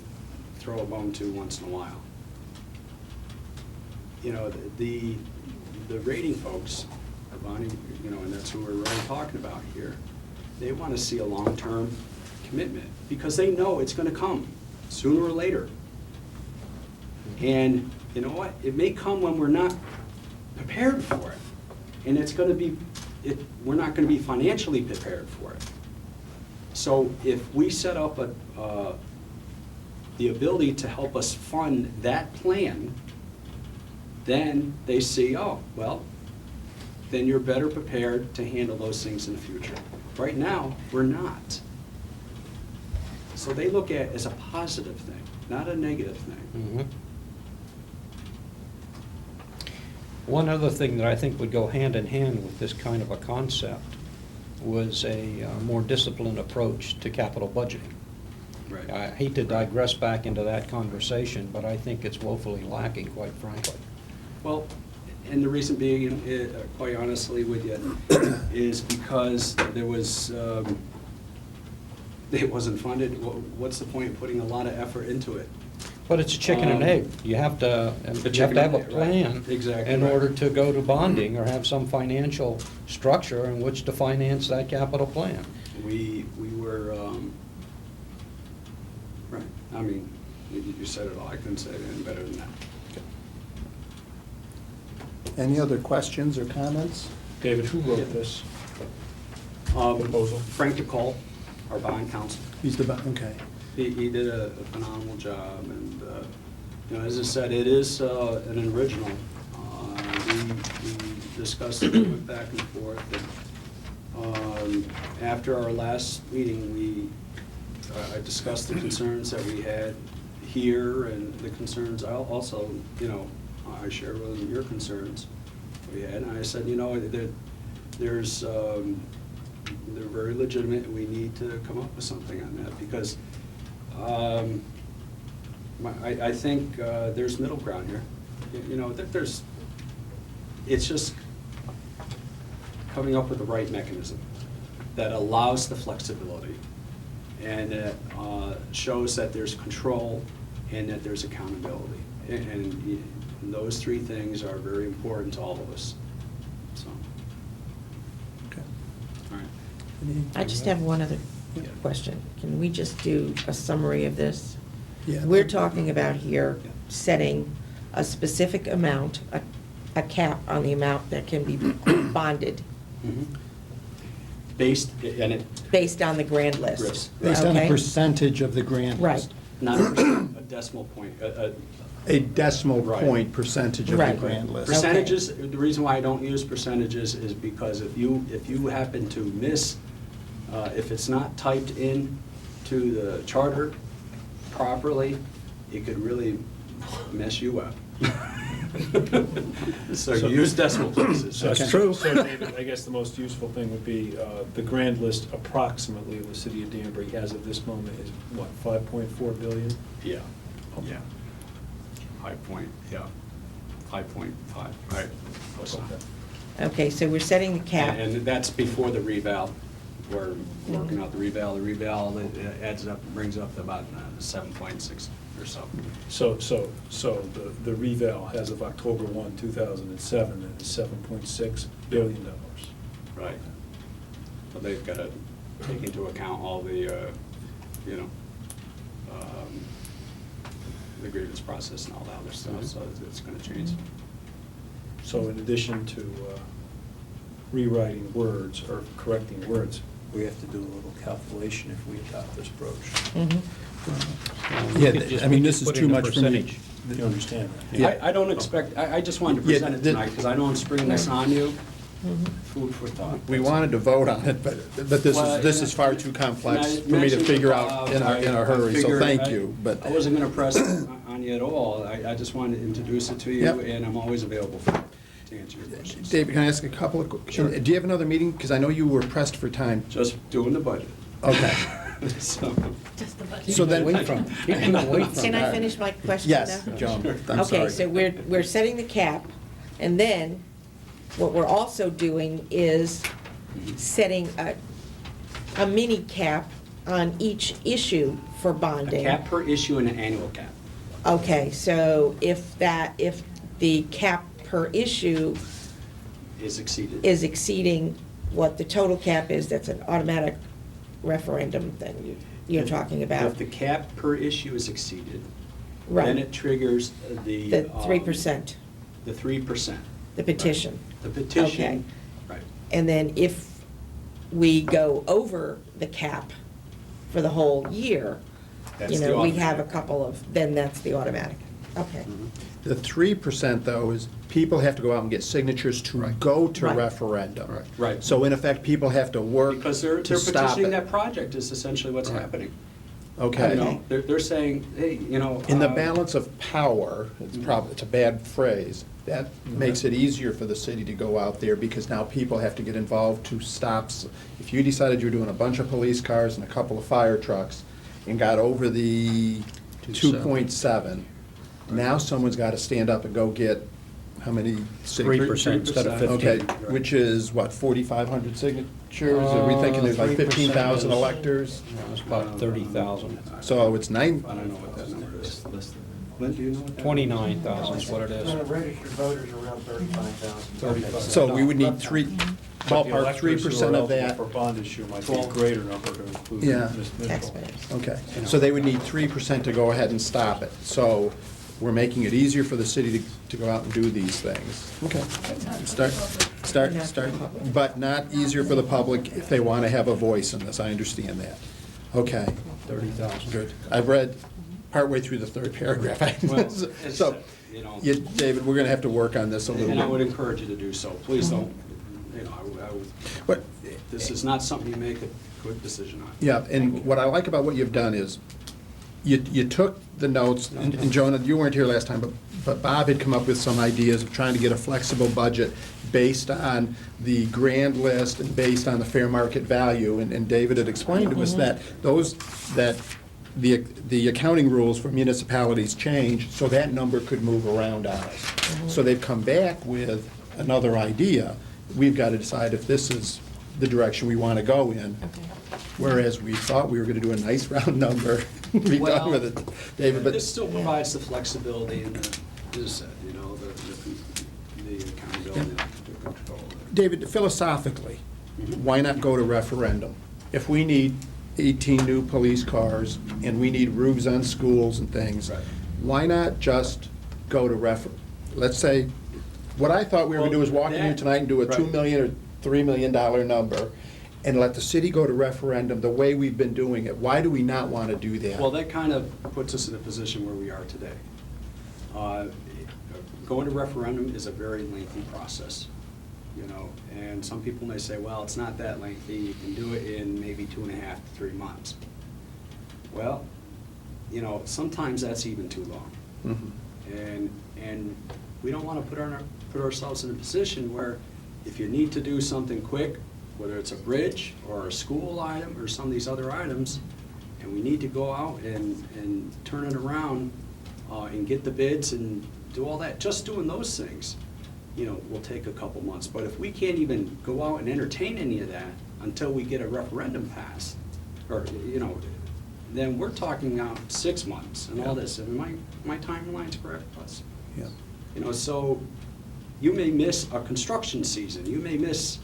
throw a bone to once in a while. You know, the rating folks, Bonnie, you know, and that's who we're really talking about here, they want to see a long-term commitment, because they know it's going to come sooner or later. And you know what? It may come when we're not prepared for it. And it's going to be, we're not going to be financially prepared for it. So if we set up the ability to help us fund that plan, then they see, oh, well, then you're better prepared to handle those things in the future. Right now, we're not. So they look at it as a positive thing, not a negative thing. One other thing that I think would go hand in hand with this kind of a concept was a more disciplined approach to capital budgeting. Right. I hate to digress back into that conversation, but I think it's woefully lacking, quite frankly. Well, and the reason being, quite honestly with you, is because there was, it wasn't funded. What's the point of putting a lot of effort into it? But it's a chicken and egg. You have to chicken have a and egg, right. plan Exactly in right. order to go to bonding or have some financial structure in which to finance that capital plan. We were, right, I mean, you said it all. I couldn't say it any better than that. Any other questions or comments? David, who wrote this? Proposal. Frank DeCole, our bond counsel. He's the, okay. He did a phenomenal job, and, you know, as I said, it is an original. We discussed it, went back and forth, and after our last meeting, I discussed the concerns that we had here, and the concerns I also, you know, I shared with them your concerns we had, and I said, you know, they're very legitimate, and we need to come up with something on that, because I think there's middle ground here. You know, it's just coming up with the right mechanism that allows the flexibility, and that shows that there's control and that there's accountability. And those three things are very important to all of us. So, Okay. all right. I just have one other Yeah. question. Can we just do a summary of this? Yeah. We're talking about here Yeah. setting a specific amount, a cap on the amount that can be bonded Based, and it, based on the grand list. Yes. Based on a Okay? percentage of the grant Right. list. not a percent, a decimal point, A decimal Right. point percentage of the Right. grant list. Okay. percentages. The reason why I don't use percentages is because if you happen to miss, if it's not typed in to the charter properly, it could really mess you up. So you use decimal places. So- That's So David, I guess the most useful thing would be, the grand list approximately of the city of Danbury as of this moment is what, 5.4 billion? Yeah, yeah. 5.5, right. Close enough. Okay, so we're setting the cap. And that's before the reval. We're working out the reval. The reval adds up, brings up to about 7.6 or so. So the reval as of October 1, 2007 is $7.6 billion. Right. So they've got to take into account all the, you know, the grievance process and all that other stuff, so it's going to change. So in addition to rewriting words or correcting words, we have to do a little calculation if we adopt this approach. Mhm. Yeah, I mean, this is Put too in a much for me. percentage. You understand that? Yeah. I don't expect, I just wanted to Yeah, present it the- tonight, because I know I'm springing this on you. Mhm. Food for thought. We wanted to vote on it, but this Well, is far too complex and I for me to mentioned figure Bob, out in a hurry, so figured thank you, but. I wasn't going to press on you at all. I just wanted to introduce it to you, Yep. and I'm always available to answer your questions. David, can I ask a couple of questions? Sure. Do you have another meeting? Because I know you were pressed for time. Just doing the budget. Okay. So, Just the budget. So then- Away from, keep him away from. Can I finish my question Yes, now? Joan, I'm Okay, sorry. so we're setting the cap, and then what we're also doing is setting a mini cap on each issue for A bonding. cap per issue and an annual cap. Okay, so if the cap per issue Is exceeded. is exceeding what the total cap is, that's an automatic referendum thing you're talking about. If the cap per issue is exceeded, then Right, it triggers the. the 3%, The 3%. the petition. The petition, Okay. right. And then if we go over the cap for the whole year, That's you the know, we automatic. have a couple of, then that's the automatic. Okay. Mm-hmm. The 3%, though, is people have to go out and get signatures to go to Right. referendum. Right. So in effect, people have to work Because they're to stop petitioning it. that project is essentially what's Right. happening. Okay. You know, they're saying, hey, you know. In the balance of power, it's a bad phrase, that makes it easier for the city to go out there because now people have to get involved to stop. If you decided you were doing a bunch of police cars and a couple of fire trucks and got over the 2.7, now someone's got to stand up and go get, how many? 3% instead of 15. Okay, which is what, 4,500 signatures? Are we thinking there's like 3% 15,000 is- electors? It's about 30,000. So it's nine, I don't know what that number is. Lynn, do you know what that? 29,000 is what it is. Registered voters around 35,000. 35. so we would need three, But the ballpark electors who 3% are of eligible that. For bond issue might be a greater number to include Yeah. Ms. Mitchell. Taxpayers. Okay, so they would need 3% to go ahead and stop it. So we're making it easier for the city to go out and do these things. Okay. Start, but not easier for the public if they want to have a voice in this, I understand that. Okay, 30,000. good. I've read partway through the third paragraph. Well, it's, So, you know, David, we're going to have to work on this a little and I would bit. encourage you to do so. Please don't, you know, I would, But, this is not something you make a quick decision on. yeah, and what I like about what you've done is, you took the notes, and Jonah, you weren't here last time, but Bob had come up with some ideas of trying to get a flexible budget based on the grand list and based on the fair market value, and David had explained to us that the accounting rules for municipalities changed, so that number could move around on us. So they've come back with another idea. We've got to decide if this is the direction we want to go in. Whereas we thought we were going to do a nice round number, be done with it, David, but, This still provides the flexibility and the, as I said, you know, the accountability and the control. David, philosophically, why not go to referendum? If we need 18 new police cars and we need roofs on schools and things, Right. why not just go to let's say, what I thought we were going to do is walk in here tonight and do a $2 Right. million or $3 million number and let the city go to referendum the way we've been doing it. Why do we not want to do that? Well, that kind of puts us in a position where we are today. Going to referendum is a very lengthy process, you know, and some people may say, well, it's not that lengthy, you can do it in maybe 2.5 to 3 months. Well, you know, sometimes that's even too long. Mhm. And we don't want to put ourselves in a position where if you need to do something quick, whether it's a bridge or a school item or some of these other items, and we need to go out and turn it around and get the bids and do all that, just doing those things, you know, will take a couple months. But if we can't even go out and entertain any of that until we get a referendum passed, or, you know, then we're talking out 6 months and all this. And my timeline's correct, Buzz? Yeah. You know, so you may miss a construction season, you may miss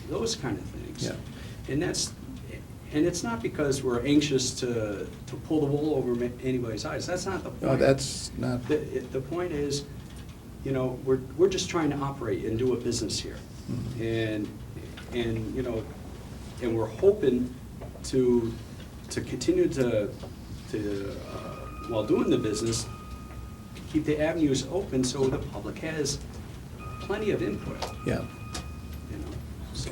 those kind of things. Yeah. And it's not because we're anxious to pull the wool over anybody's eyes, that's not the point. No, that's not, The point is, you know, we're just trying to operate and do a business here. Mhm. And, you know, and we're hoping to continue to while doing the business, keep the avenues open so the public has plenty of input, yeah. you know, so.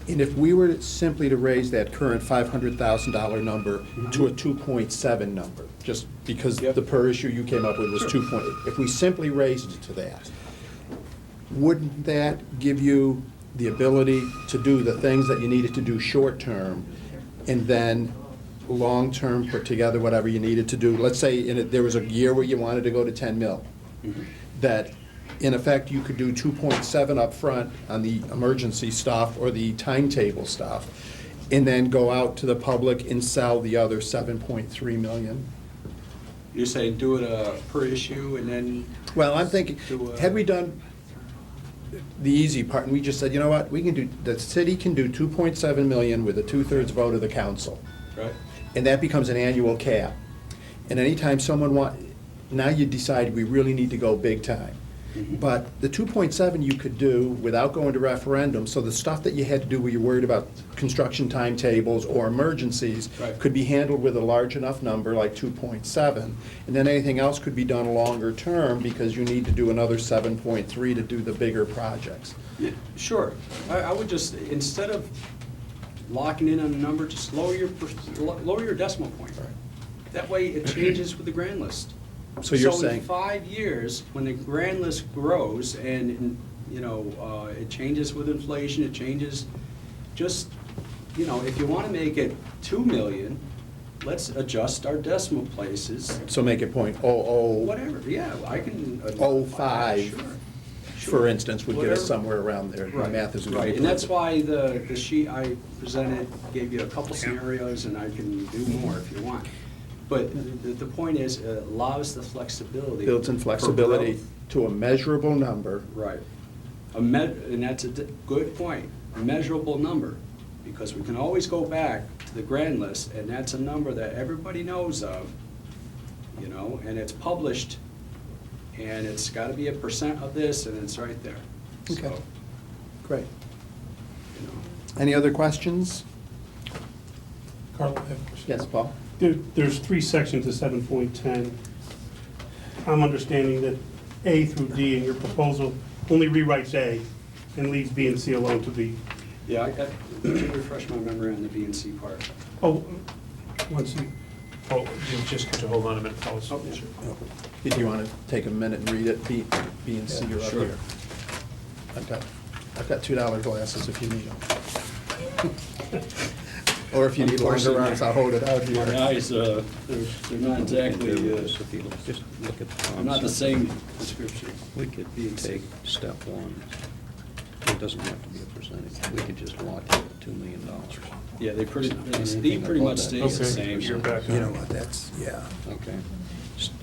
And if we were simply to raise that current $500,000 number to a 2.7 number, just because Yep. the per issue you came up with was 2.8, if we simply raised it to that, wouldn't that give you the ability to do the things that you needed to do short-term, and then long-term, put together whatever you needed to do. Let's say there was a year where you wanted to go to 10 mil. That, in effect, you could do 2.7 up front on the emergency stuff or the timetable stuff, and then go out to the public and sell the other 7.3 million. You're saying do it per issue and then, Well, I'm thinking, had we done the easy part, and we just said, you know what, we can do, the city can do 2.7 million with a 2/3 vote of the council, right? and that becomes an annual cap. And anytime someone now you decide we really need to go big time. But the 2.7 you could do without going to referendum, so the stuff that you had to do where you're worried about construction timetables or emergencies Right. could be handled with a large enough number, like 2.7, and then anything else could be done longer term, because you need to do another 7.3 to do the bigger projects. Yeah, sure. I would just, instead of locking in on a number, just lower your decimal point. That way it changes with the grand list. So you're So saying, in 5 years, when the grand list grows and, you know, it changes with inflation, it changes, just, you know, if you want to make it 2 million, let's adjust our decimal places, so make it .00, whatever, yeah, I can. 05, Sure. for instance, would get us Whatever. somewhere around there. My Right, math is. right, and that's why the sheet I presented gave you a couple scenarios, and I can do more if you want. But the point is, it allows the flexibility. Builds in for flexibility growth. to a measurable number. Right. And that's a good point, a measurable number, because we can always go back to the grand list, and that's a number that everybody knows of, you know, and it's published, and it's gotta be a percent of this, and it's right there. Okay. So, Great. you know. Any other questions? Carl, I have a question. Yes, Paul? There's 3 sections of 7.10. I'm understanding that A through D in your proposal only rewrites A and leaves B and C alone to be, Yeah, let me refresh my memory on the B and C part. oh, once you, Oh, just could you hold on a minute, fellas? Oh, sure. If you want to take a minute and read it, B and C are up Sure. here. I've got $2 glasses if you need them. Or if you need longer arms, I'll hold it out My here. eyes, they're not exactly, Just if you just look at the not the concept. same description. We could take step one. It doesn't have to be a percentage. We could just lock it at $2 million. Yeah, they pretty, Anything D pretty above much that. stays the Okay, same. you're back. You know what, that's, yeah. Okay.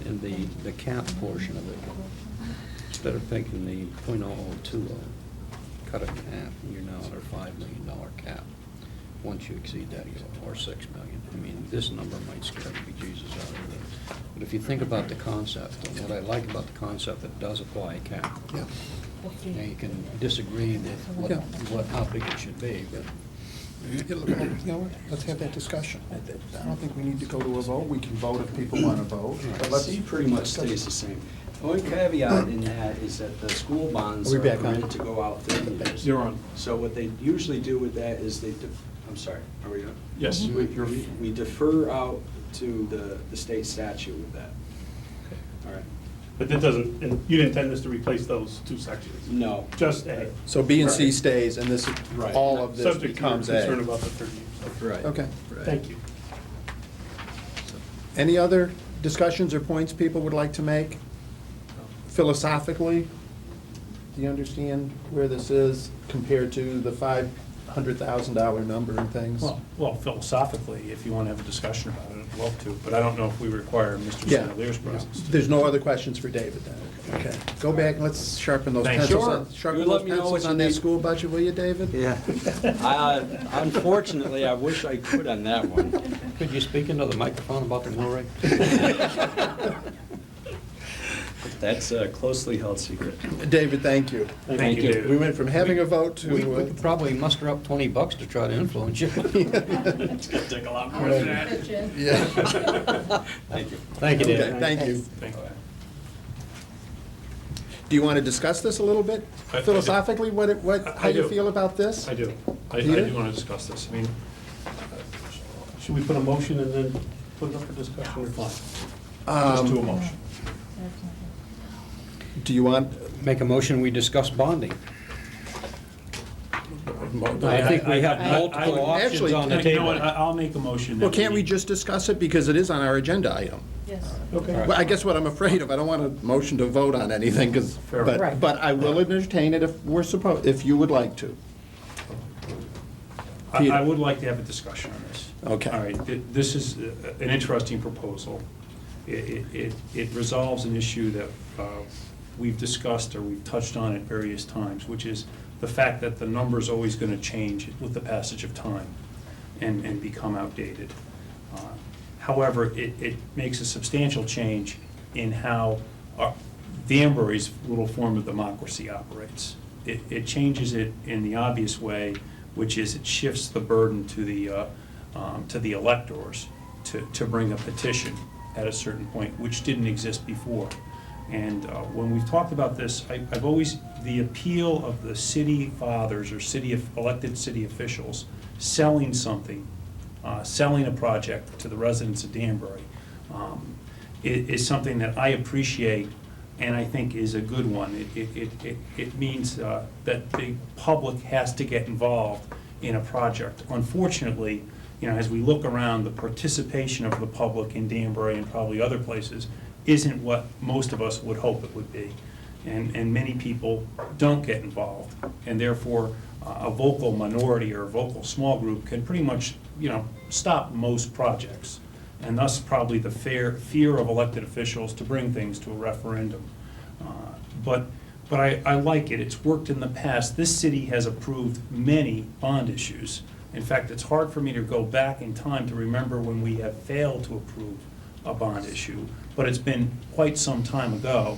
And the cap portion of it, instead of taking the .0020, cut it in half, and you're now at our $5 million cap. Once you exceed that, or 6 million. I mean, this number might scare the bejesus out of it. But if you think about the concept, and what I like about the concept, it does apply a cap. Yeah. Now, you can disagree with Yeah. how big it should be, but You know what, let's have that discussion. I don't think we need to go to a vote. We can vote if people want to vote. But let's- C pretty much stays the same. The only caveat in that is that the school bonds Are are we back on? permitted to go out 30 years. You're on. So what they usually do with that is I'm sorry, are we on? Yes. We defer out to the state statute with that. All right. but that doesn't, and you didn't intend this to replace those 2 sections? No. Just A? So B and C Right. stays, and this, Right. all of this Subject to your becomes concern A. about the 30 years. Right. Okay. Right. Thank you. Any other discussions or points people would like to make? Philosophically, do you understand where this is compared to the $500,000 number and things? Well, philosophically, if you want to have a discussion about it, I'd love to, but I don't know if we require Mr. Yeah. Sandelier's presence. There's no other questions for David then? Okay. Go back and let's sharpen those Thank you. pencils. Sure. Sharpen You those let me know pencils what you on that need. school budget, will you, David? Yeah. Unfortunately, I wish I could on that one. could you speak into the microphone about the mill rate? That's a closely held secret. David, thank you. Thank you, David. We went from having a vote to. We could probably muster up $20 to try to influence you. It's gonna take a lot more than that. Pitch in. Yeah. Thank you. Thank you, Okay, David. thank you. Thank you. Do you want to discuss this a little bit? I do. Philosophically, how I you do. feel about this? I do. I Peter? do want to discuss this. I mean, Should we put a motion and then put it up for discussion or fine? just do a motion. Do you want, Make a motion, we discuss bonding. I think we have I- multiple options Actually, on the You know what, table. I'll make a motion. Well, that can't we just discuss it, because it is on our agenda item? Yes. Okay. Well, I guess what I'm afraid of, I don't want a motion to vote on anything, because, Fair. Right. but I will entertain it if we're supposed, if you would like to. I would like to have a discussion on this. Okay. All right, this is an interesting proposal. It resolves an issue that we've discussed or we've touched on at various times, which is the fact that the number's always going to change with the passage of time and become outdated. However, it makes a substantial change in how Danbury's little form of democracy operates. It changes it in the obvious way, which is it shifts the burden to the electors to bring a petition at a certain point, which didn't exist before. And when we've talked about this, I've always, the appeal of the city fathers or elected city officials selling something, selling a project to the residents of Danbury, is something that I appreciate and I think is a good one. It means that the public has to get involved in a project. Unfortunately, as we look around, the participation of the public in Danbury and probably other places isn't what most of us would hope it would be. And many people don't get involved, and therefore a vocal minority or a vocal small group can pretty much, stop most projects. And thus probably the fear of elected officials to bring things to a referendum. But I like it. It's worked in the past. This city has approved many bond issues. In fact, it's hard for me to go back in time to remember when we have failed to approve a bond issue, but it's been quite some time ago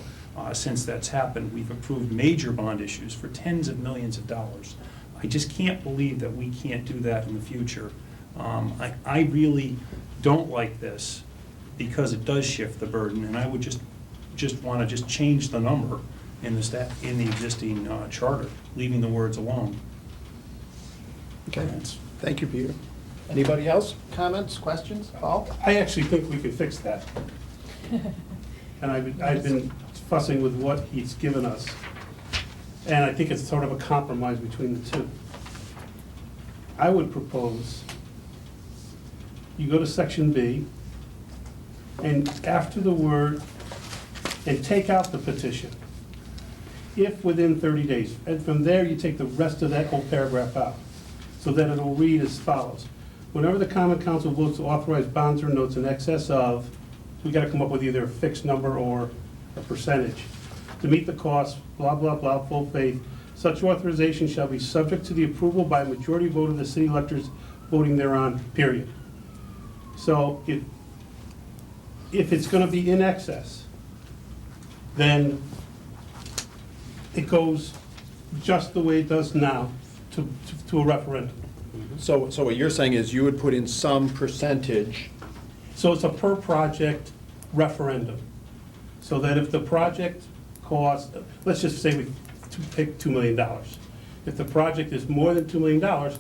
since that's happened. We've approved major bond issues for tens of millions of dollars. I just can't believe that we can't do that in the future. I really don't like this because it does shift the burden, and I would just want to change the number in the existing charter, leaving the words alone. Okay, thank you, Peter. Anybody else? Comments, questions? Paul? I actually think we can fix that. And I've been fussing with what he's given us, and I think it's sort of a compromise between the two. I would propose you go to section B, and after the word, and take out the petition, if within 30 days. And from there, you take the rest of that whole paragraph out, so that it'll read as follows. Whenever the common council votes to authorize bonds or notes in excess of, we gotta come up with either a fixed number or a percentage. To meet the cost, blah, blah, blah, full faith, such authorization shall be subject to the approval by a majority vote of the city electors voting thereon, period. So if it's gonna be in excess, then it goes just the way it does now to a referendum. So what you're saying is you would put in some percentage. So it's a per project referendum. So that if the project costs, let's just say we pick $2 million. If the project is more than $2 million,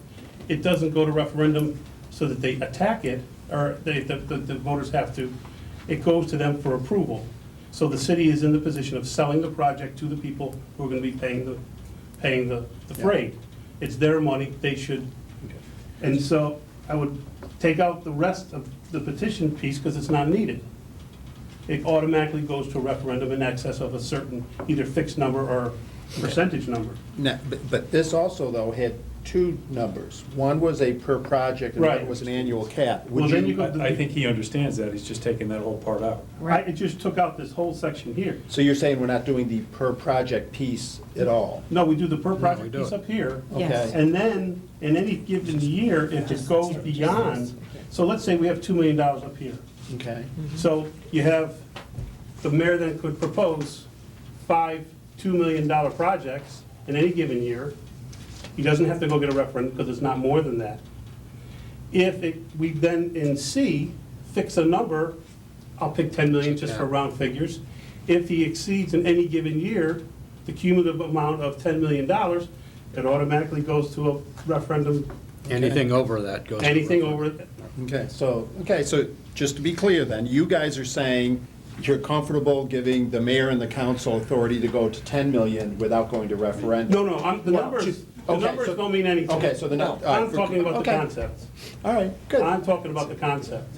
it doesn't go to referendum so that they attack it, or the voters have to. It goes to them for approval. So the city is in the position of selling the project to the people who are gonna be paying the freight. It's their money, they should. And so I would take out the rest of the petition piece because it's not needed. It automatically goes to a referendum in excess of a certain either fixed number or percentage number. Now, but this also, though, had two numbers. One was a per project, and one Right. was an annual cap. Would Well, then you go- I think he understands that. He's just taking that whole part out. It just took out this whole section here. So you're saying we're not doing the per project piece at all? No, we do the per project piece up here. Yes. Okay. And then, in any given year, if it goes beyond, so let's say we have $2 million up here. Okay. So you have, the mayor then could propose 5 $2 million projects in any given year. He doesn't have to go get a referendum because it's not more than that. We then in C, fix a number, I'll pick 10 million just for round figures. If he exceeds in any given year, the cumulative amount of $10 million, it automatically goes to a referendum. Anything over that goes. to Anything referendum. over, Okay, so just to be clear then, you guys are saying you're comfortable giving the mayor and the council authority to go to 10 million without going to referendum? no, the Well, number is, The Okay, numbers so- don't mean anything. Okay, so the nu- all right, I'm talking about the okay. concept. All right, good. I'm talking about the concept.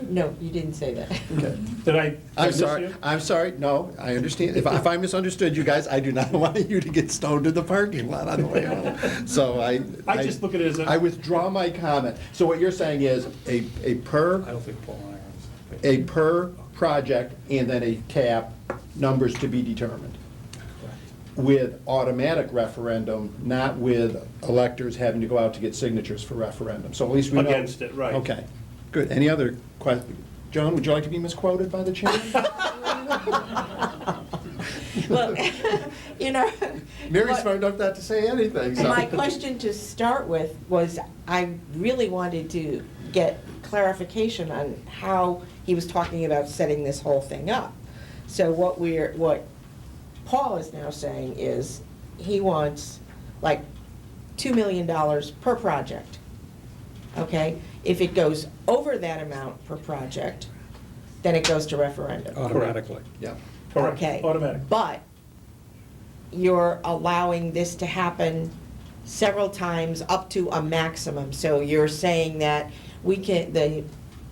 No, you didn't say that. Okay. Did I I'm miss sorry, you? I'm sorry, no, I understand. If I misunderstood you guys, I do not want you to get stoned in the parking lot on the way home. So I just look at it as a- I withdraw my comment. So what you're saying is a per, I don't think Paul and I are on the same page. a per project and then a cap, numbers to be determined. With automatic referendum, not with electors having to go out to get signatures for referendum. So at least we know. Against it, right. Okay, good. Any other questions? Joan, would you like to be misquoted by the chairman? Well, you know. Mary's what- smart enough not to say anything, so. My question to start with was, I really wanted to get clarification on how he was talking about setting this whole thing up. So what Paul is now saying is, he wants like $2 million per project, okay? If it goes over that amount per project, then it goes to referendum. Automatically. Yeah. Correct, Okay. automatic. But you're allowing this to happen several times up to a maximum. So you're saying that the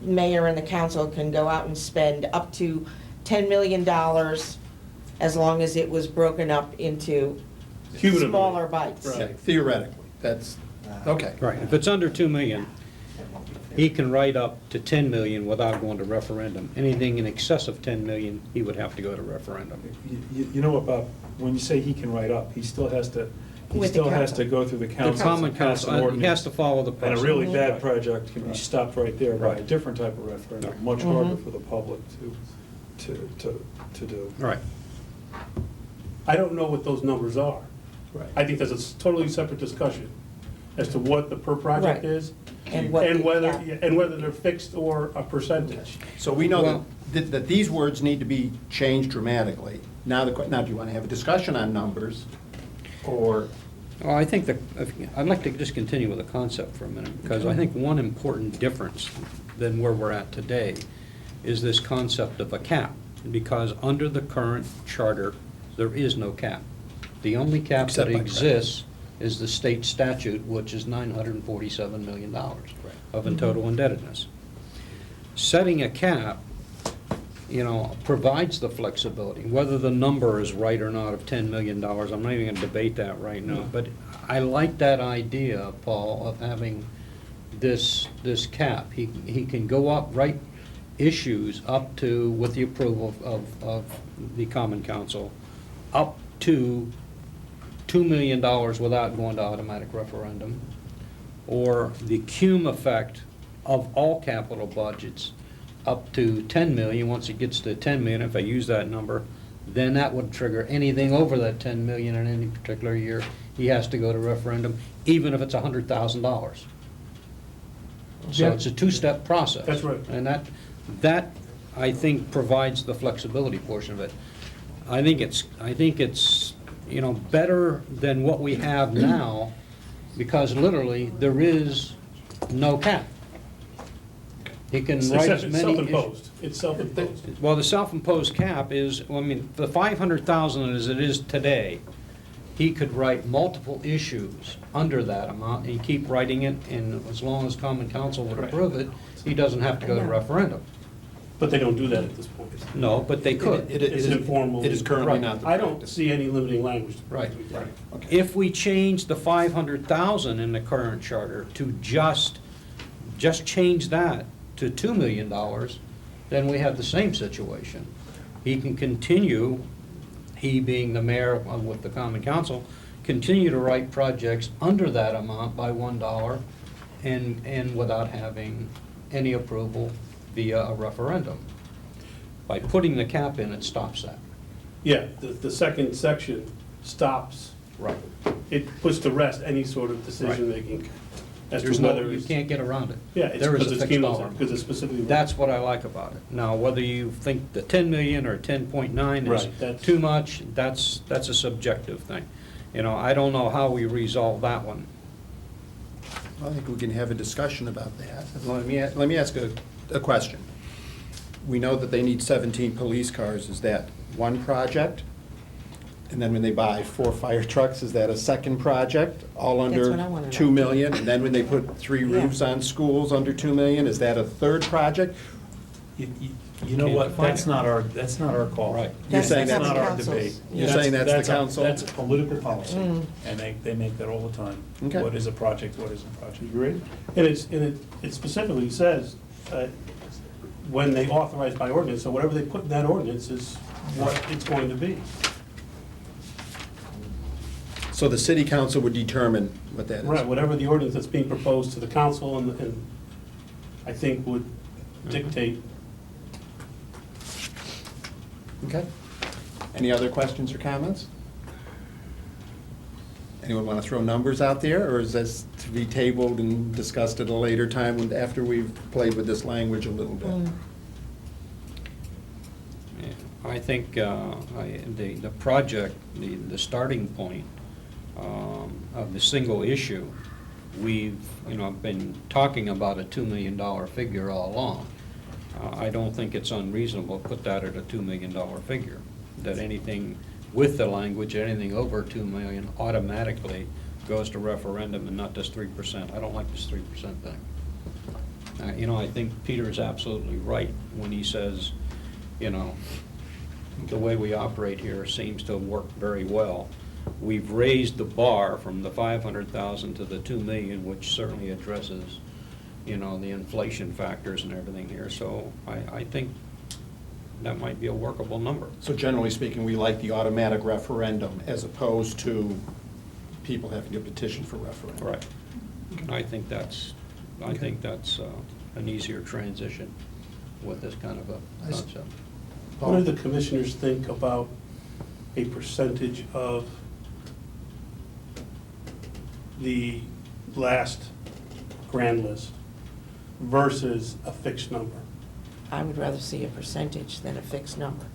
mayor and the council can go out and spend up to $10 million as long as it was broken up into Cumulatively. smaller bites. Right. Yeah, theoretically, that's, okay. Right, if it's under 2 million, he can write up to 10 million without going to referendum. Anything in excess of 10 million, he would have to go to referendum. You know what, Bob, when you say he can write up, he still has to, With the council. go through the The council. common council, he has to follow the And a process. really bad project can be stopped right there by a Right. different type of referendum, much harder for the public to do. Right. I don't know what those numbers are. Right. I think that's a totally separate discussion as to what the per project Right. is. And what the whether, cap- and whether they're fixed or a percentage. So we know Well- that these words need to be changed dramatically. Now, now, do you want to have a discussion on numbers, or? Well, I think I'd like to just continue with the concept for a minute, because I think one important difference than where we're at today is this concept of a cap, because under the current charter, there is no cap. The only cap Except that by exists is the state statute, which is $947 million of in total indebtedness. Setting a cap, provides the flexibility, whether the number is right or not of $10 million, I'm not even gonna debate that right now, but I like that idea, Paul, of having this cap. He can go up, write issues up to, with the approval of the Common Council, up to $2 million without going to automatic referendum, or the cum effect of all capital budgets up to 10 million. Once it gets to 10 million, if I use that number, then that would trigger anything over that 10 million in any particular year. He has to go to referendum, even if it's $100,000. So Yeah. it's a two-step process. That's right. And that, I think, provides the flexibility portion of it. I think it's, better than what we have now, because literally, there is no cap. He can It's write as many. self-imposed. It's self-imposed. Well, the self-imposed cap is, the 500,000 as it is today, he could write multiple issues under that amount, and keep writing it, and as long as Common Council would approve it, he doesn't have to go to referendum. But they don't do that at this point. No, but they could. It It's is informal. It is currently Right. not the I don't practice. see any limiting language. Right. Okay. If we change the 500,000 in the current charter to just change that to $2 million, then we have the same situation. He can continue, he being the mayor with the Common Council, continue to write projects under that amount by $1 and without having any approval via a referendum. By putting the cap in, it stops that. Yeah, the second section stops, Right. it puts to rest any sort of decision-making as to There's whether no, you it's. can't get around it. Yeah, it's There is because a it's fixed dollar cumulative, amount. because it's specifically. That's what I like about it. Now, whether you think the 10 million or 10.9 is Right, that's- too much, that's a subjective thing. I don't know how we resolve that one. I think we can have a discussion about that. Let me ask a question. We know that they need 17 police cars. Is that one project? And then when they buy 4 fire trucks, is that a second project, all That's under what I wanna know. 2 million? And then when they put 3 Yeah. roofs on schools under 2 million, is that a third project? You know what, that's not our call. Right. You're saying That's that's not our council's. debate. You're saying that's the a- council? That's a political policy, Mm. and they make that all the time. Okay. What is a project, what isn't a project? Agree? And it specifically says, when they authorize by ordinance, so whatever they put in that ordinance is what it's going to be. So the city council would determine what that is? Right, whatever the ordinance that's being proposed to the council and I think would dictate. Okay. Any other questions or comments? Anyone want to throw numbers out there, or is this to be tabled and discussed at a later time when- after we've played with this language a little bit? Yeah, I think the project, the starting point of the single issue, we've, been talking about a $2 million figure all along. I don't think it's unreasonable to put that at a $2 million figure, that anything with the language, anything over 2 million automatically goes to referendum and not this 3%. I don't like this 3% thing. I think Peter is absolutely right when he says, the way we operate here seems to have worked very well. We've raised the bar from the 500,000 to the 2 million, which certainly addresses, the inflation factors and everything here. So I think that might be a workable number. So generally speaking, we like the automatic referendum as opposed to people having to petition for referendum. Right. I think that's an easier transition with this kind of a concept. What do the commissioners think about a percentage of the last grand list versus a fixed number? I would rather see a percentage than a fixed number.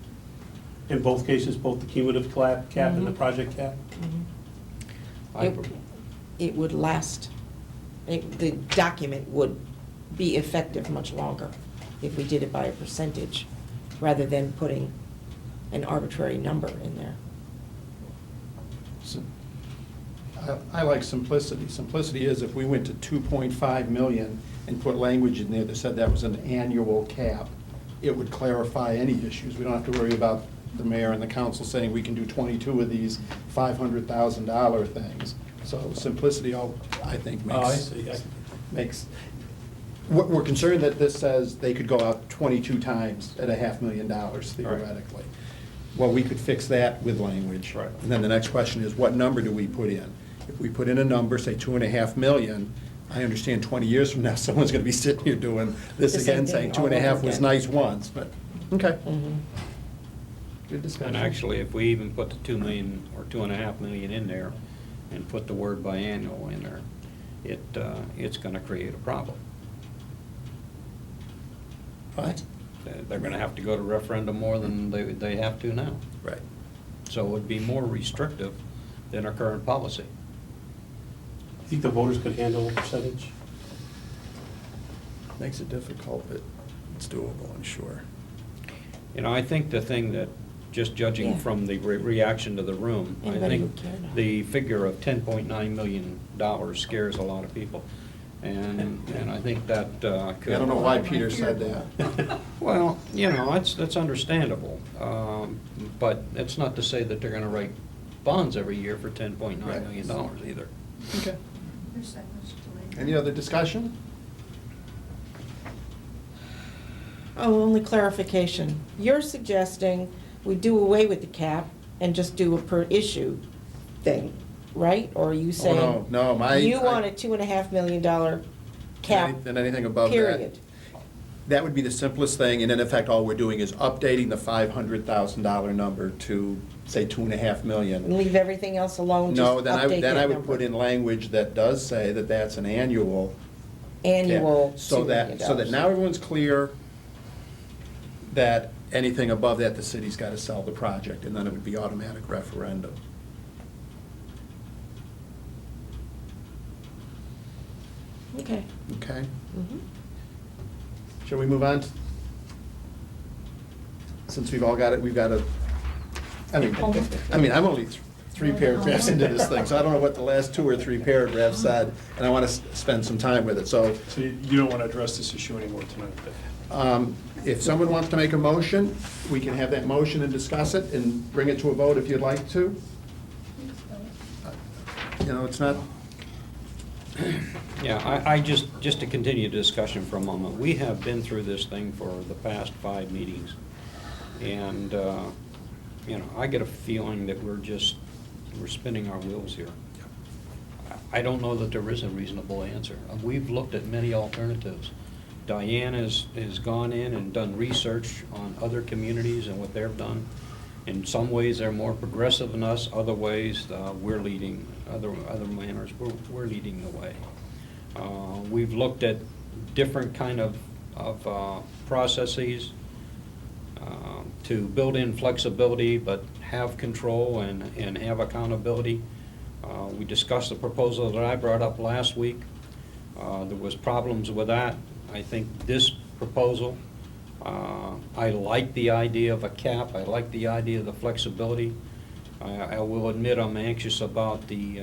In both cases, both the cumulative cap and the Mhm. project cap? It would last, the document would be effective much longer if we did it by a percentage, rather than putting an arbitrary number in there. I like simplicity. Simplicity is if we went to 2.5 million and put language in there that said that was an annual cap, it would clarify any issues. We don't have to worry about the mayor and the council saying we can do 22 of these $500,000 things. So simplicity, I think, makes. Oh, I see. Makes, we're concerned that this says they could go out 22 times at $500,000 theoretically. Well, we could fix that with language. Right. And then the next question is, what number do we put in? If we put in a number, say 2.5 million, I understand 20 years from now, someone's gonna be sitting here doing this The same again, thing saying all over 2.5 was again. nice once, but, okay. Mhm. Good discussion. And actually, if we even put the 2 million or 2.5 million in there and put the word biannual in there, it's gonna create a problem. What? They're gonna have to go to referendum more than they have to now. Right. So it would be more restrictive than our current policy. You think the voters could handle a percentage? Makes it difficult, but it's doable, I'm sure. I think the thing that, just judging Yeah. from the reaction to the room, I Anybody think would care now. the figure of $10.9 million scares a lot of people. And I think that could. I don't know why Peter said that. Well, that's understandable. But it's not to say that they're gonna write bonds every year for $10.9 million either. Okay. There's that much to Any other discussion? Oh, only clarification. You're suggesting we do away with the cap and just do a per issue thing, right? Or are you saying? Oh, no, You want a $2.5 million cap, And anything above that. period? That would be the simplest thing, and in effect, all we're doing is updating the $500,000 number to, say, 2.5 million. And leave everything else alone, just No, update then I that would number. put in language that does say that that's an annual. Annual cap. $2 million. So that now everyone's clear that anything above that, the city's got to sell the project, and then it would be automatic referendum. Okay. Okay? Mhm. Shall we move on? Since we've all got it, we've got a I'm only three paragraphs into this thing, so I don't know what the last 2 or 3 paragraphs said, and I want to spend some time with it, so So you don't want to address this issue anymore tonight, then? if someone wants to make a motion, we can have that motion and discuss it and bring it to a vote if you'd like to. It's not, Yeah, I just to continue the discussion for a moment, we have been through this thing for the past 5 meetings. And, I get a feeling that we're spinning our wheels here. I don't know that there is a reasonable answer. We've looked at many alternatives. Diane has gone in and done research on other communities and what they've done. In some ways, they're more progressive than us. Other ways, we're leading. Other manners, we're leading the way. We've looked at different kind of processes to build in flexibility, but have control and have accountability. We discussed the proposal that I brought up last week. There was problems with that. I think this proposal, I like the idea of a cap. I like the idea of the flexibility. I will admit I'm anxious about the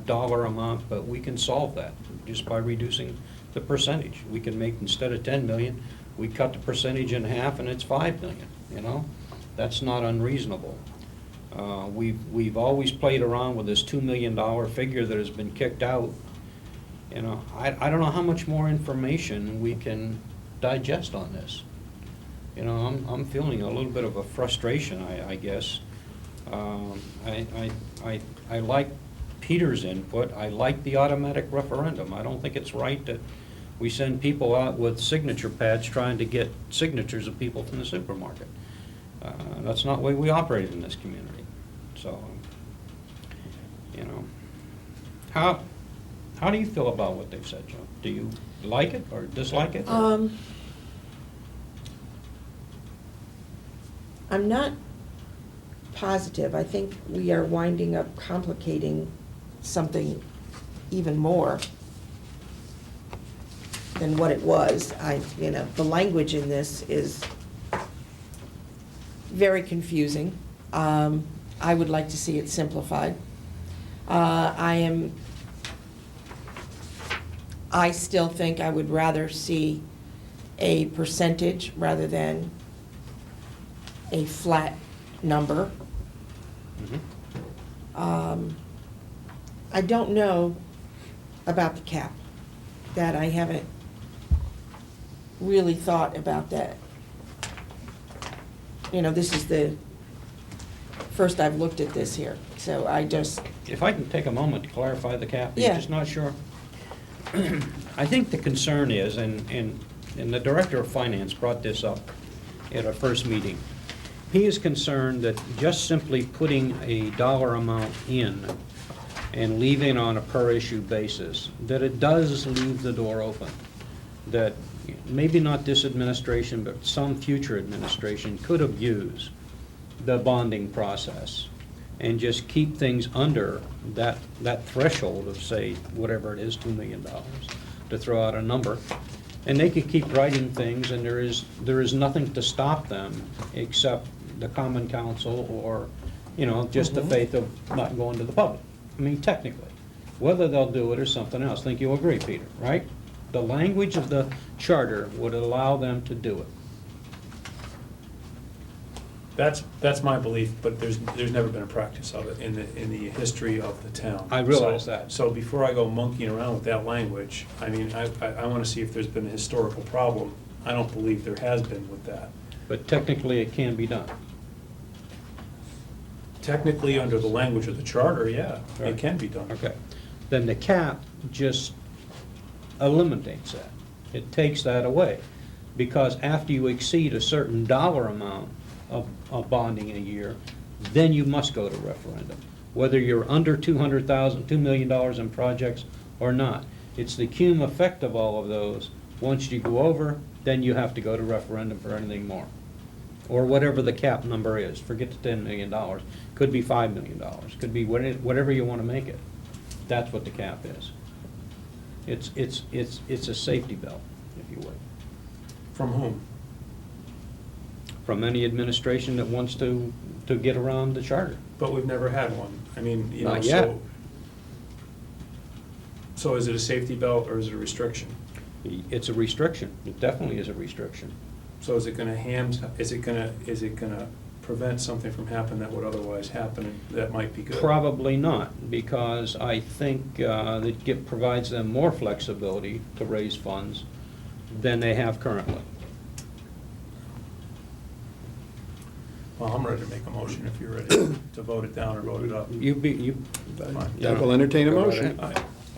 dollar amount, but we can solve that just by reducing the percentage. We can make, instead of 10 million, we cut the percentage in half and it's 5 million, That's not unreasonable. We've always played around with this $2 million figure that has been kicked out. I don't know how much more information we can digest on this. I'm feeling a little bit of a frustration, I guess. I like Peter's input. I like the automatic referendum. I don't think it's right that we send people out with signature pads trying to get signatures of people from the supermarket. That's not the way we operate in this community. So, how do you feel about what they've said, Joe? Do you like it or dislike it? I'm not positive. I think we are winding up complicating something even more than what it was. The language in this is very confusing. I would like to see it simplified. I still think I would rather see a percentage rather than a flat number. I don't know about the cap. That I haven't really thought about that. This is the first I've looked at this here, so I just... If I can take a moment to clarify the cap, Yeah. I'm just not sure. I think the concern is, and the Director of Finance brought this up at our first meeting, he is concerned that just simply putting a dollar amount in and leaving on a per-issue basis, that it does leave the door open, that maybe not this administration, but some future administration could have used the bonding process and just keep things under that threshold of, say, whatever it is, $2 million, to throw out a number. And they could keep writing things, and there is nothing to stop them except the Common Council or, just the faith of not going to the public. I mean, technically. Whether they'll do it or something else. I think you'll agree, Peter, right? The language of the charter would allow them to do it. That's my belief, but there's never been a practice of it in the history of the town. I realize that. So before I go monkeying around with that language, I want to see if there's been a historical problem. I don't believe there has been with that. But technically, it can be done. Technically, under the language of the charter, yeah, Right. it can be done. Okay. Then the cap just eliminates that. It takes that away. Because after you exceed a certain dollar amount of bonding a year, then you must go to referendum. Whether you're under $2 million in projects or not. It's the cum effect of all of those. Once you go over, then you have to go to referendum for anything more. Or whatever the cap number is. Forget the $10 million. Could be $5 million. Could be whatever you want to make it. That's what the cap is. It's a safety belt, if you would. From whom? From any administration that wants to to get around the charter. But we've never had one. I mean, you know, Not yet. So is it a safety belt or is it a restriction? It's a restriction. It definitely is a restriction. So is it gonna is it gonna prevent something from happening that would otherwise happen and that might be good? Probably not, because I think that provides them more flexibility to raise funds than they have currently. Well, I'm ready to make a motion if you're ready to vote it down or vote it up. You. I will entertain a Go right motion.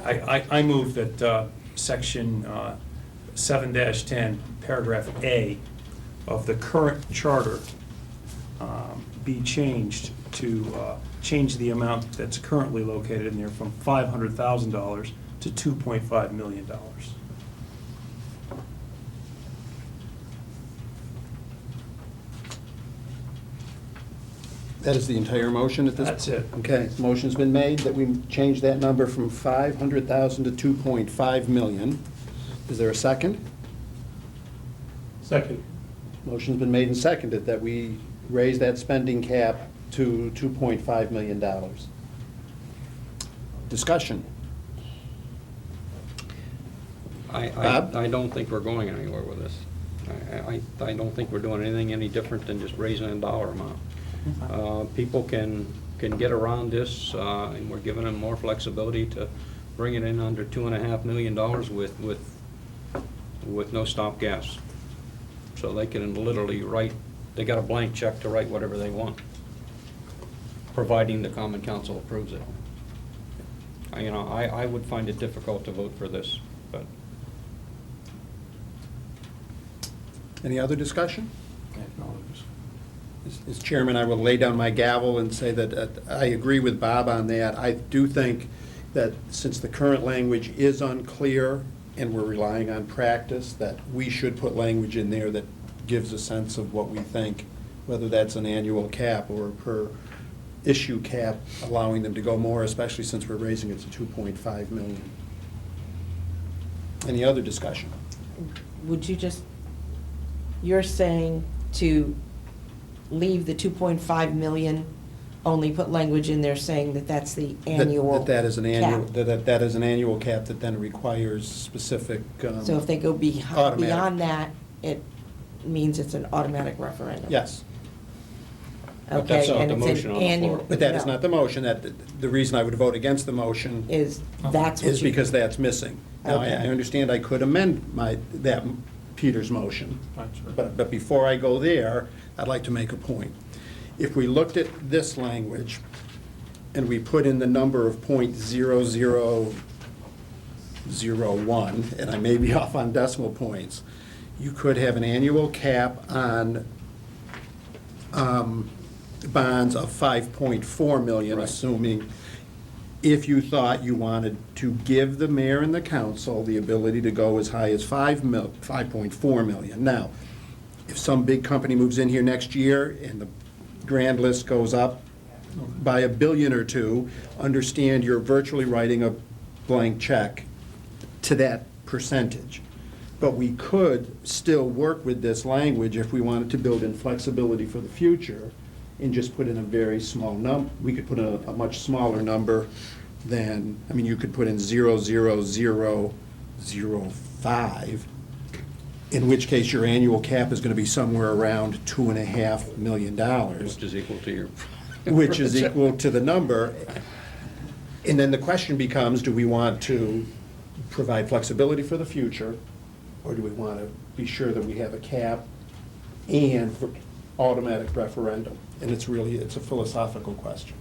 ahead. I move that section 7-10, paragraph A of the current charter be changed to change the amount that's currently located in there from $500,000 to $2.5 million. That is the entire motion at this? That's it. Okay, motion's been made that we change that number from 500,000 to 2.5 million. Is there a second? Second. Motion's been made and seconded that we raise that spending cap to $2.5 million. Discussion. Bob? I don't think we're going anywhere with this. I don't think we're doing anything any different than just raising a dollar amount. People can get around this, and we're giving them more flexibility to bring it in under $2.5 million with no stopgaps. So they can literally write, they got a blank check to write whatever they want, providing the Common Council approves it. I would find it difficult to vote for this, but. Any other discussion? As chairman, I will lay down my gavel and say that I agree with Bob on that. I do think that since the current language is unclear and we're relying on practice, that we should put language in there that gives a sense of what we think, whether that's an annual cap or per issue cap, allowing them to go more, especially since we're raising it to 2.5 million. Any other discussion? Would you just, you're saying to leave the 2.5 million, only put language in there saying that that's the annual That is an annual, cap. that is an annual cap that then requires specific. So if they go Automatic. beyond that, it means it's an automatic referendum? Yes. But that's Okay, not and the it's an motion on the annual. floor. But that is no, not the motion. The reason I would vote against the motion Is, that's what you. is because that's missing. Now, I Okay. understand I could amend that Peter's motion, but before I go there, I'd like to make a point. If we looked at this language and we put in the number of .0001, and I may be off on decimal points, you could have an annual cap on bonds of 5.4 million, Right. assuming if you thought you wanted to give the mayor and the council the ability to go as high as 5.4 million. Now, if some big company moves in here next year and the grand list goes up by $1 billion or $2 billion, understand you're virtually writing a blank check to that percentage. But we could still work with this language if we wanted to build in flexibility for the future and just put in a very small number. We could put a much smaller number than, I mean, you could put in 0.0005, in which case your annual cap is going to be somewhere around $2.5 million. Which is equal to your. Which is equal to the number. And then the question becomes, do we want to provide flexibility for the future, or do we want to be sure that we have a cap and for automatic referendum? And it's a philosophical question.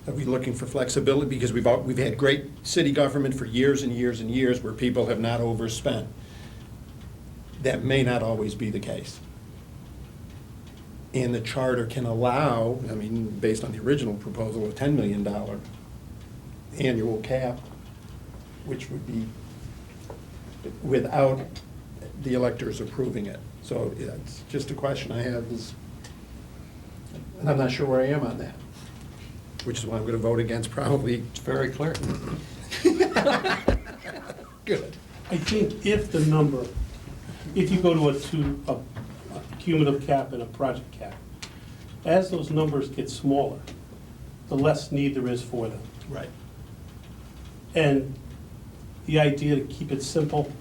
Are we looking for flexibility? Because we've had great city government for years and years and years where people have not overspent. That may not always be the case. And the charter can allow, I mean, based on the original proposal, a $10 million annual cap, which would be without the electors approving it. So it's just a question I have is, and I'm not sure where I am on that, which is why I'm going to vote against probably. It's very clear. Good. I think if the number, if you go to cumulative cap and a project cap. As those numbers get smaller, the less need there is for them. Right. And the idea to keep it simple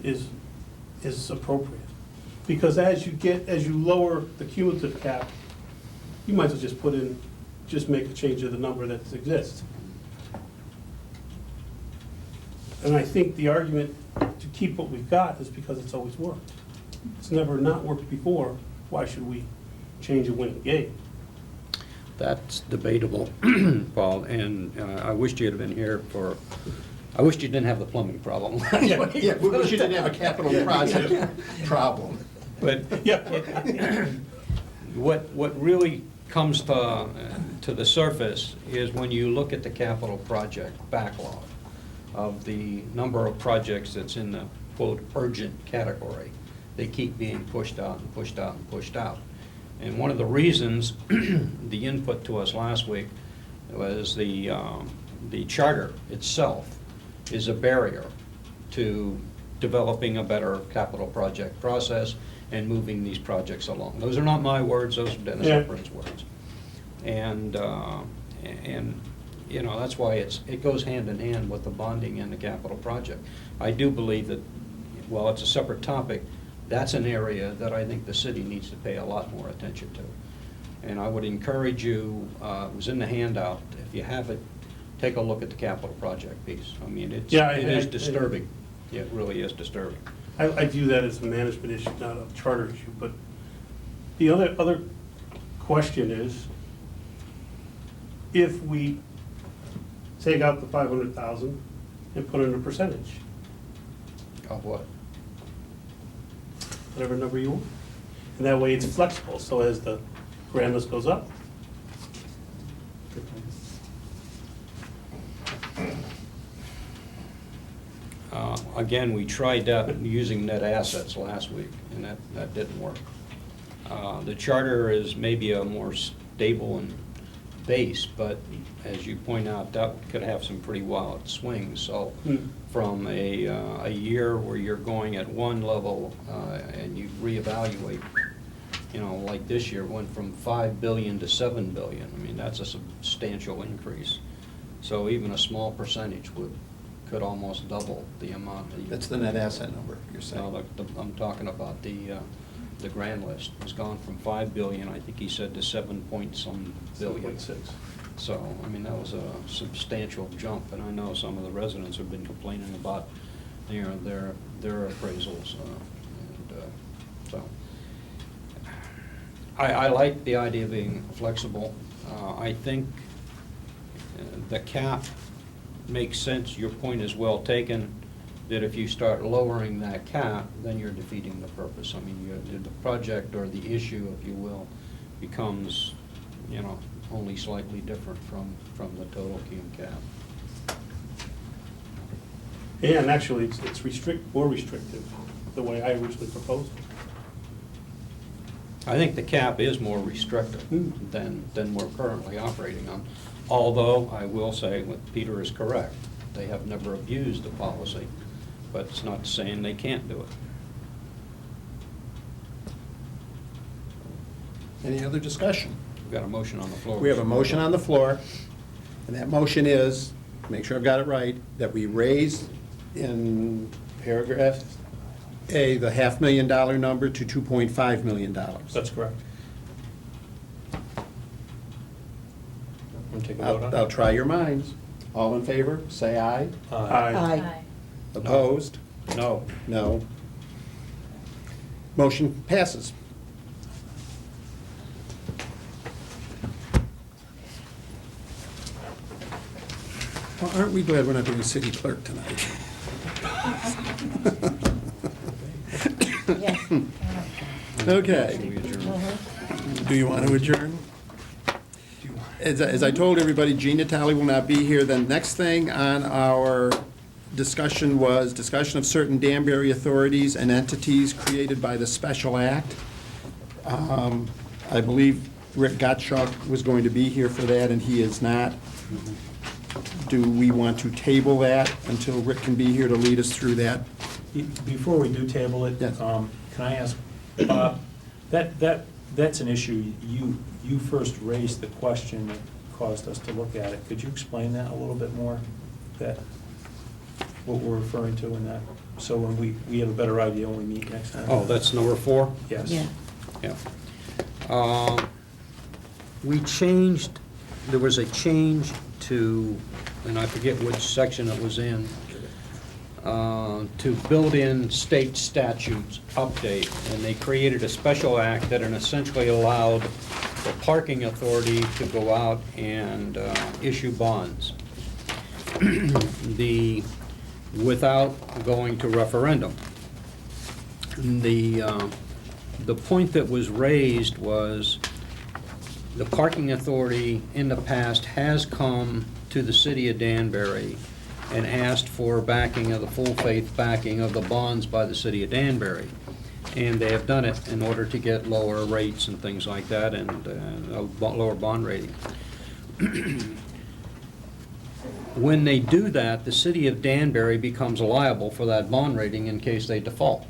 is appropriate. Because as you lower the cumulative cap, you might as well just make a change of the number that exists. And I think the argument to keep what we've got is because it's always worked. It's never not worked before, why should we change a winning game? That's debatable, Paul, and I wished you had been here I wished you didn't have the plumbing problem. Yeah, we wish you didn't have a capital project problem. But what really comes to the surface is when you look at the capital project backlog of the number of projects that's in the, quote, urgent category. They keep being pushed out and pushed out and pushed out. And one of the reasons, the input to us last week was the charter itself is a barrier to developing a better capital project process and moving these projects along. Those are not my words, those are Dennis Efron's words. And you know, that's why it goes hand in hand with the bonding and the capital project. I do believe that, while it's a separate topic, that's an area that I think the city needs to pay a lot more attention to. And I would encourage you, it was in the handout, if you have it, take a look at the capital project piece. I mean, it is disturbing. It really is disturbing. I view that as a management issue, not a charter issue, but the other question is, if we take out the 500,000 and put in a percentage, Of what? whatever number you want. And that way it's flexible, so as the grand list goes up. Again, we tried that using net assets last week, and that didn't work. The charter is maybe a more stable and base, but as you point out, that could have some pretty wild swings. So from a year where you're going at one level and you reevaluate, you know, like this year went from 5 billion to 7 billion. I mean, that's a substantial increase. So even a small percentage could almost double the amount. That's the net asset number, you're saying? No, I'm talking about the grand list. It's gone from 5 billion, I think he said, to 7 point some billion. 7.6. So, I mean, that was a substantial jump, and I know some of the residents have been complaining about, you know, their appraisals. So, I like the idea of being flexible. I think the cap makes sense. Your point is well taken, that if you start lowering that cap, then you're defeating the purpose. I mean, the project or the issue, if you will, becomes, you know, only slightly different from the total cum cap. Yeah, and actually, it's more restrictive, the way I originally proposed it. I think the cap is more restrictive than we're currently operating on. Although, I will say, what Peter is correct, they have never abused the policy, but it's not saying they can't do it. Any other discussion? We've got a motion on the floor. We have a motion on the floor, and that motion is, make sure I've got it right, that we raise in paragraph A, the $500,000 number to $2.5 million. That's correct. Want to take a vote on it? I'll try your minds. All in favor, say aye. Aye. Opposed? No. No. Motion passes. Well, aren't we glad we're not doing city clerk tonight? Yes. Okay. Should we adjourn? Do you want to adjourn? As I told everybody, Jean Natale will not be here. The next thing on our discussion was discussion of certain Danbury authorities and entities created by the Special Act. I believe Rick Gottschalk was going to be here for that, and he is not. Do we want to table that until Rick can be here to lead us through that? Before we do table it, Yes. can I ask Bob, that's an issue. You first raised the question that caused us to look at it. Could you explain that a little bit more? What we're referring to in that? So when we have a better idea when we meet next time? Oh, that's number 4? Yes. Yeah. Yeah. We changed, there was a change to, and I forget which section it was in, to build in state statutes update, and they created a special act that essentially allowed the parking authority to go out and issue bonds without going to referendum. The point that was raised was the parking authority in the past has come to the city of Danbury and asked for backing of the full faith backing of the bonds by the city of Danbury. And they have done it in order to get lower rates and things like that, and a lower bond rating. When they do that, the city of Danbury becomes liable for that bond rating in case they default.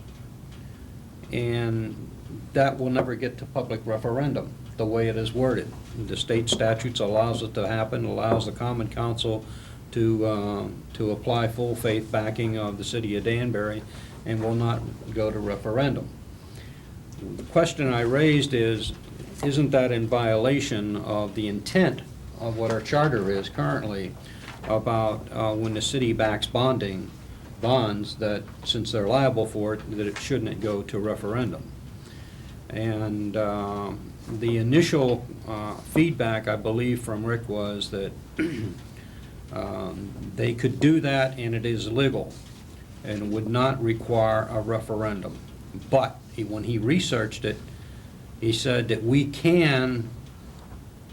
And that will never get to public referendum, the way it is worded. The state statutes allows it to happen, allows the common council to apply full faith backing of the city of Danbury, and will not go to referendum. The question I raised is, isn't that in violation of the intent of what our charter is currently about when the city backs bonds, that since they're liable for it, that it shouldn't go to referendum? And the initial feedback, I believe, from Rick was that they could do that and it is legal and would not require a referendum. But when he researched it, he said that we can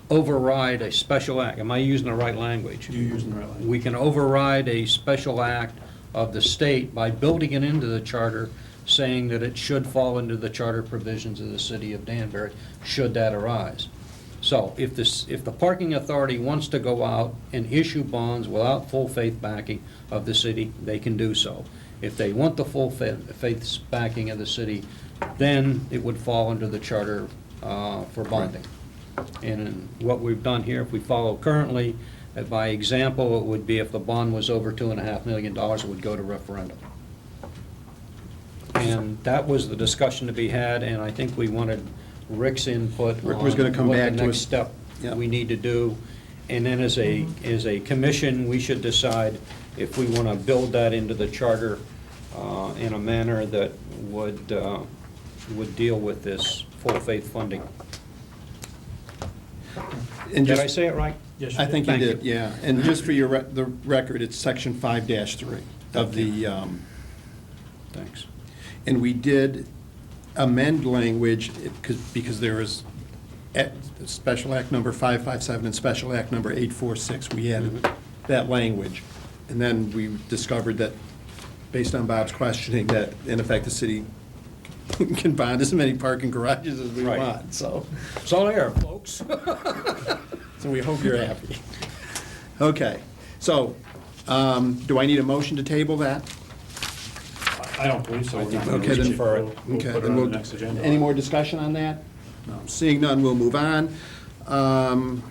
override a special act. Am I using the right language? You're using the right language. We can override a special act of the state by building it into the charter, saying that it should fall into the charter provisions of the city of Danbury, should that arise. So if the parking authority wants to go out and issue bonds without full faith backing of the city, they can do so. If they want the full faith backing of the city, then it would fall under the charter for bonding. And what we've done here, if we follow currently, by example, it would be if the bond was over $2.5 million, it would go to referendum. And that was the discussion to be had, and I think we wanted Rick's input Rick was gonna come on back what to the next us. step Yep. we need to do. And then as a commission, we should decide if we want to build that into the charter in a manner that would deal with this full faith funding. And Did just- I say it right? Yes, you I think you Thank did, you. yeah. And just for the record, it's section 5-3 of the, Thanks. and we did amend language because there is Special Act number 557 and Special Act number 846. We added that language. And then we discovered that, based on Bob's questioning, that in effect the city can bond as many parking garages as we Right. want, so. It's all there, folks. So we hope you're happy. Okay, so, do I need a motion to table that? I don't believe so. We're not gonna Okay, then- reach it. We'll Okay, put it then on we'll, the next agenda. any more discussion on that? No. Seeing none, we'll move on. Am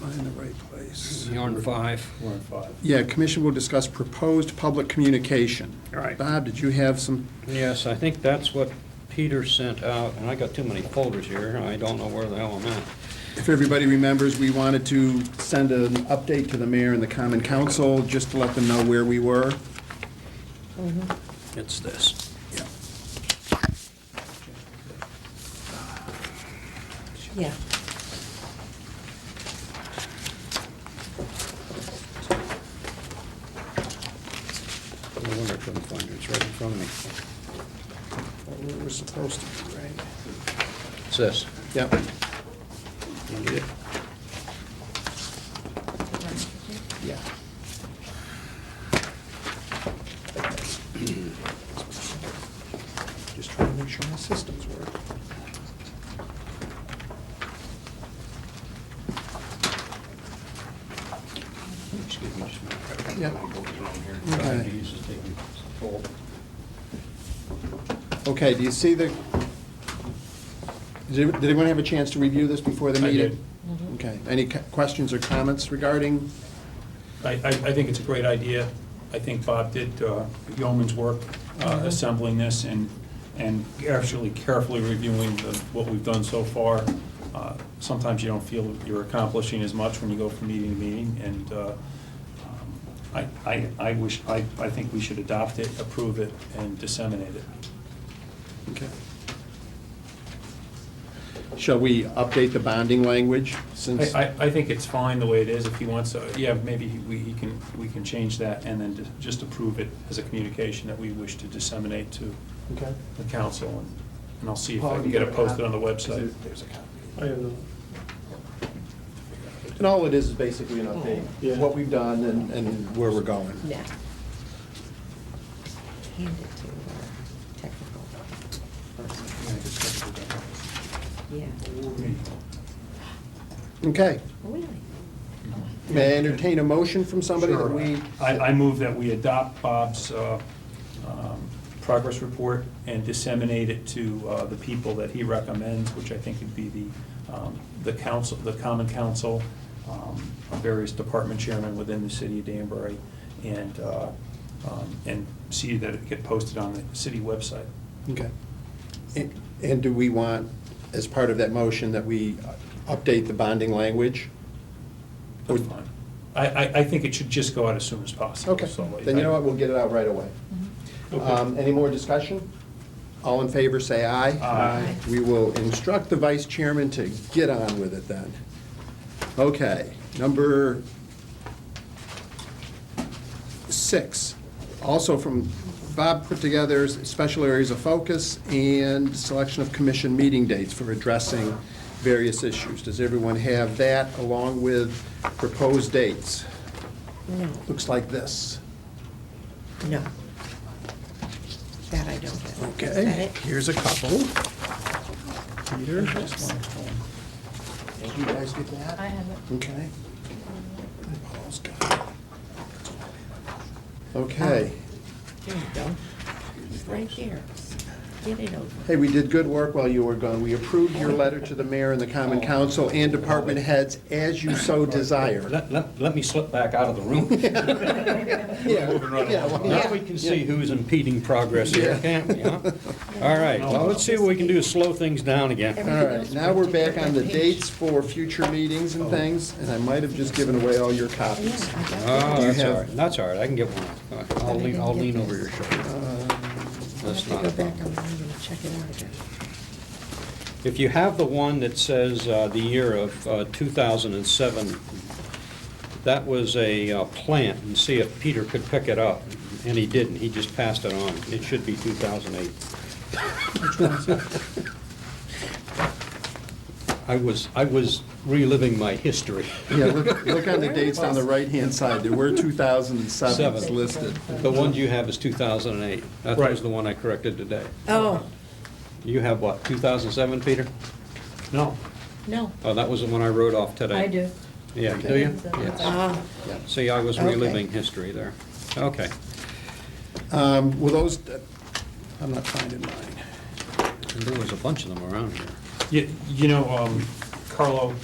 I in the right place? You're on 5. We're on 5. Yeah, commission will discuss proposed public communication. All right. Bob, did you have some? Yes, I think that's what Peter sent out, and I got too many folders here. I don't know where the hell I'm at. If everybody remembers, we wanted to send an update to the mayor and the common council, just to let them know where we were. It's this. Yeah. Yeah. No wonder I couldn't find it. It's right in front of me. What we were supposed to do, right? It's this. Yep. You need it? Yeah. Just trying to make sure my systems work. Excuse me, just a minute. Yeah. I'll go down here. Okay. He's just taking- Cool. Okay, do you see the, did anyone have a chance to review this before the I meeting? did. Okay, any questions or comments regarding? I think it's a great idea. I think Bob did yeoman's work assembling this and actually carefully reviewing what we've done so far. Sometimes you don't feel you're accomplishing as much when you go from meeting to meeting, and I think we should adopt it, approve it, and disseminate it. Okay. Shall we update the bonding language since? I think it's fine the way it is. If he wants to, yeah, maybe we can change that and then just approve it as a communication that we wish to disseminate to Okay. the council, and I'll see if I can get it posted on the website. There's a copy. I have no, And all it is basically an update, Yeah. what we've done and where we're going. Yeah. Hand it to our technical person. Yeah. Okay. Really? May I entertain a motion from somebody that Sure. we? I move that we adopt Bob's progress report and disseminate it to the people that he recommends, which I think would be the council, the common council, various department chairmen within the city of Danbury, and see that it get posted on the city website. Okay. And do we want, as part of that motion, that we update the bonding language? That's fine. I think it should just go out as soon as possible. Okay, So then you know what, we'll get it out right away. Any more discussion? All in favor, say aye. Aye. We will instruct the vice chairman to get on with it then. Okay, number 6, also from Bob, put together special areas of focus and selection of commission meeting dates for addressing various issues. Does everyone have that along with proposed dates? No, Looks like this. no. That I don't have. Is that Okay, it? here's a couple. Peter, did you guys get that? I have it. Okay. Paul's got it. Okay. There you go. Right there. Get it over. Hey, we did good work while you were gone. We approved your letter to the mayor and the common council and department heads as you so desire. Let me slip back out of the room. Now we can see who's impeding progress here, can't we, huh? All right, well, let's see what we can do to slow things down again. All right, now we're back on the dates for future meetings and things, and I might have just given away all your copies. Yeah, I got Oh, Do you that's have- all right, that's all right, I can get one. I'll lean over your shoulder. I'll That's have not to a go back, problem. I'm gonna check it out again. If you have the one that says the year of 2007, that was a plant, and see if Peter could pick it up, and he didn't, he just passed it on. It should be 2008. I was reliving my history. Yeah, look on the dates on the right-hand side. There were 2007s Seven. listed. The one you have is 2008. That Right. was the one I corrected today. Oh, You have what, 2007, Peter? no. no. Oh, that was the one I wrote off today. I do. Yeah, do you? Yes. Ah, See, I was Okay. reliving history there. Okay. Will those, I'm not finding mine. And there was a bunch of them around here. You know, Carlo,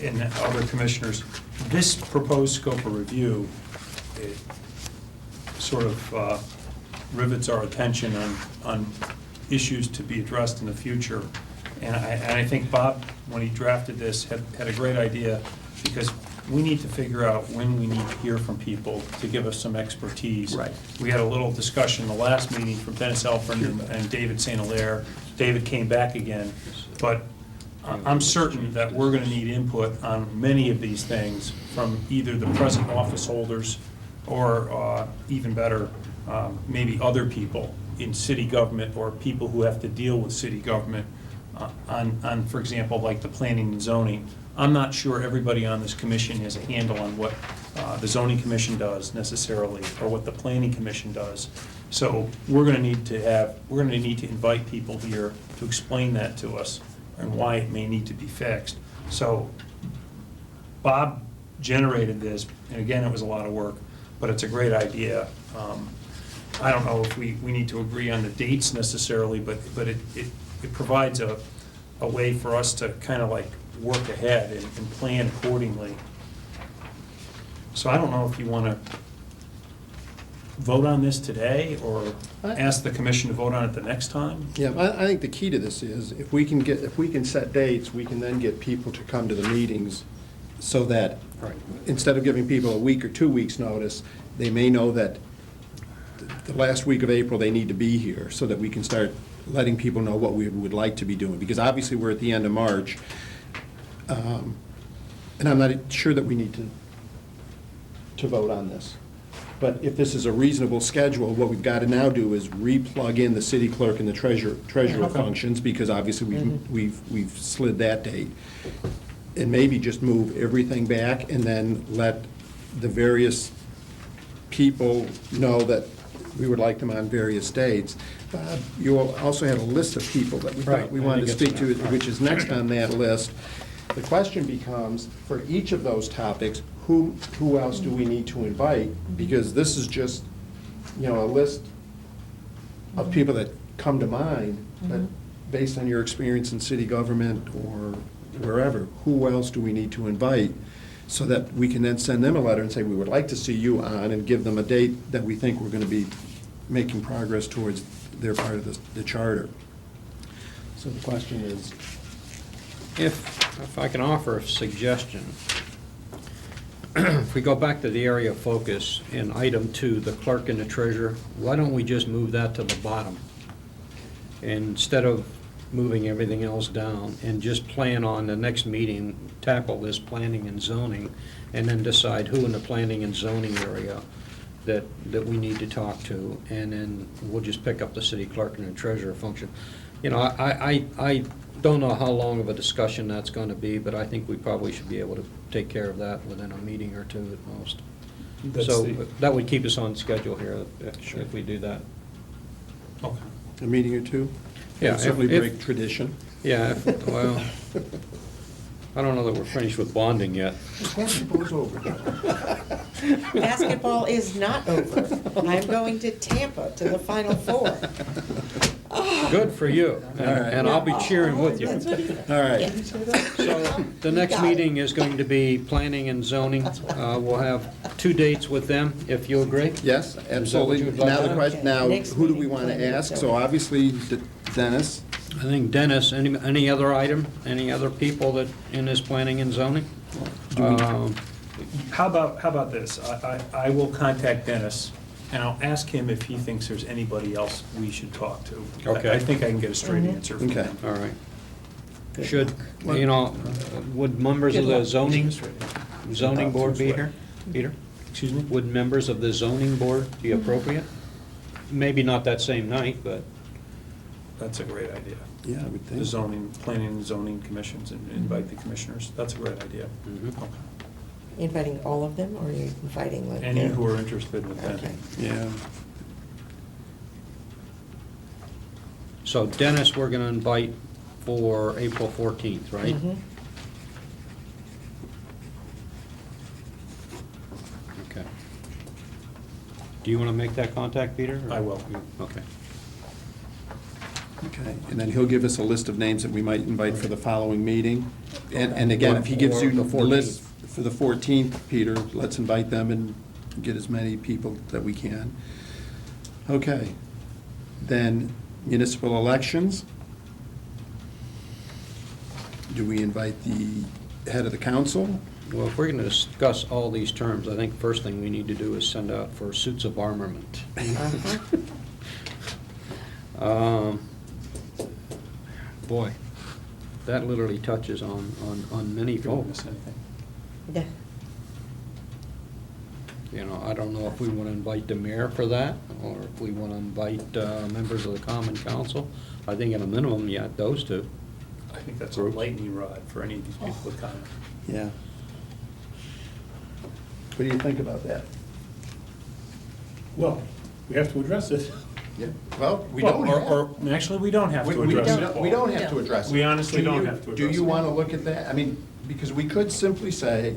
and other commissioners, this proposed scope of review, it sort of rivets our attention on issues to be addressed in the future. And I think Bob, when he drafted this, had a great idea, because we need to figure out when we need to hear from people to give us some expertise. Right. We had a little discussion in the last meeting from Dennis Elford and David St. Hilaire. David came back again, but I'm certain that we're gonna need input on many of these things from either the present office holders or, even better, maybe other people in city government or people who have to deal with city government on, for example, like the planning and zoning. I'm not sure everybody on this commission has a handle on what the zoning commission does necessarily, or what the planning commission does. So we're gonna need to invite people here to explain that to us and why it may need to be fixed. So Bob generated this, and again, it was a lot of work, but it's a great idea. I don't know if we need to agree on the dates necessarily, but it provides a way for us to kind of like work ahead and plan accordingly. So I don't know if you want to vote on this today or ask the commission to vote on it the next time. Yeah, I think the key to this is, if we can set dates, we can then get people to come to the meetings so that, Right. instead of giving people a week or 2 weeks' notice, they may know that the last week of April, they need to be here, so that we can start letting people know what we would like to be doing. Because obviously, we're at the end of March, and I'm not sure that we need to vote on this. But if this is a reasonable schedule, what we've got to now do is re-plug in the city clerk and the treasurer Okay. functions, because obviously we've slid that date. And maybe just move everything back and then let the various people know that we would like them on various dates. Bob, you also had a list of people that we thought Right, we wanted to I think speak to, it's enough. which is next on that list. The question becomes, for each of those topics, who else do we need to invite? Because this is just, a list of people that come to mind, but based on your experience in city government or wherever, who else do we need to invite? So that we can then send them a letter and say, we would like to see you on, and give them a date that we think we're going to be making progress towards their part of the charter. So the question is, If I can offer a suggestion, if we go back to the area of focus in item 2, the clerk and the treasurer, why don't we just move that to the bottom? Instead of moving everything else down, and just plan on the next meeting, tackle this planning and zoning, and then decide who in the planning and zoning area that we need to talk to, and then we'll just pick up the city clerk and the treasurer function. I don't know how long of a discussion that's going to be, but I think we probably should be able to take care of that within a meeting or two at most. So that would keep us on schedule here if we do that. Okay. a meeting or two? Yeah, Certainly if- break tradition. Yeah, well, I don't know that we're finished with bonding yet. Basketball's over. Basketball is not over. I'm going to Tampa to the Final Four. Good for you, and I'll be cheering with you. All right. So the next meeting is going to be planning and zoning. We'll have 2 dates with them, if you agree. Yes, absolutely. you'd like Now the to- question, now, Okay, next who do we meeting, want to planning and ask? So zoning. obviously, Dennis. I think Dennis, any other item, any other people that in this planning and zoning? How about this? I will contact Dennis, and I'll ask him if he thinks there's anybody else we should talk to. Okay. I think I can get a straight answer from Okay. him. All right. Should, would members of the zoning board be here? Peter? Excuse me? Would members of the zoning board be appropriate? Maybe not that same night, but, That's a great idea. Yeah, I would The think. zoning, planning and zoning commissions, and invite the commissioners. That's a great idea. Mhm. Okay. Inviting all of them, or are you inviting like? Any who are interested in Okay. attending. Yeah. so Dennis, we're going to invite for April 14th, right? Mhm. Okay. Do you want to make that contact, Peter? or- I will. Okay. Okay, and then he'll give us a list of names that we might invite for the following meeting. And again, if he gives you Or the the list for the 14th, Peter, let's invite them and get as many people that we can. Okay. Then municipal elections. Do we invite the head of the council? Well, if we're going to discuss all these terms, I think first thing we need to do is send out for suits of armament. Uh-huh. Boy, that literally touches on many If you don't folks. miss anything. Yeah. You know, I don't know if we want to invite the mayor for that, or if we want to invite members of the common council. I think at a minimum, yeah, those two. I think that's a lightning rod for any of these people with comment. Yeah. What do you think about that? Well, we have to address it. Yeah. Well, we Well, don't or actually, we don't have to address it. We don't have to address it. We honestly Do don't you- have to Do address you it. want to look at that? I mean, because we could simply say,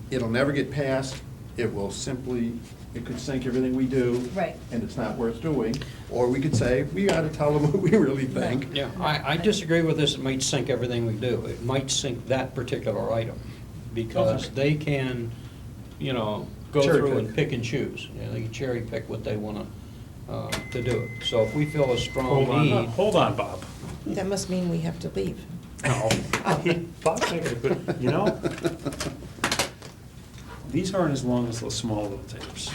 it'll never get passed, it will simply it could sink everything we do. Right. And it's not worth doing. Or we could say, we ought to tell them what we really think. Yeah, I disagree with this, it might sink everything we do. It might sink that particular item, because Okay. they can, go Cherry through pick. and pick and choose. They can cherry pick what they want to do it. So if we feel a strong need. Hold on, Bob. That must mean we have to leave. No. Bob's making a good, these aren't as long as those small little tapes.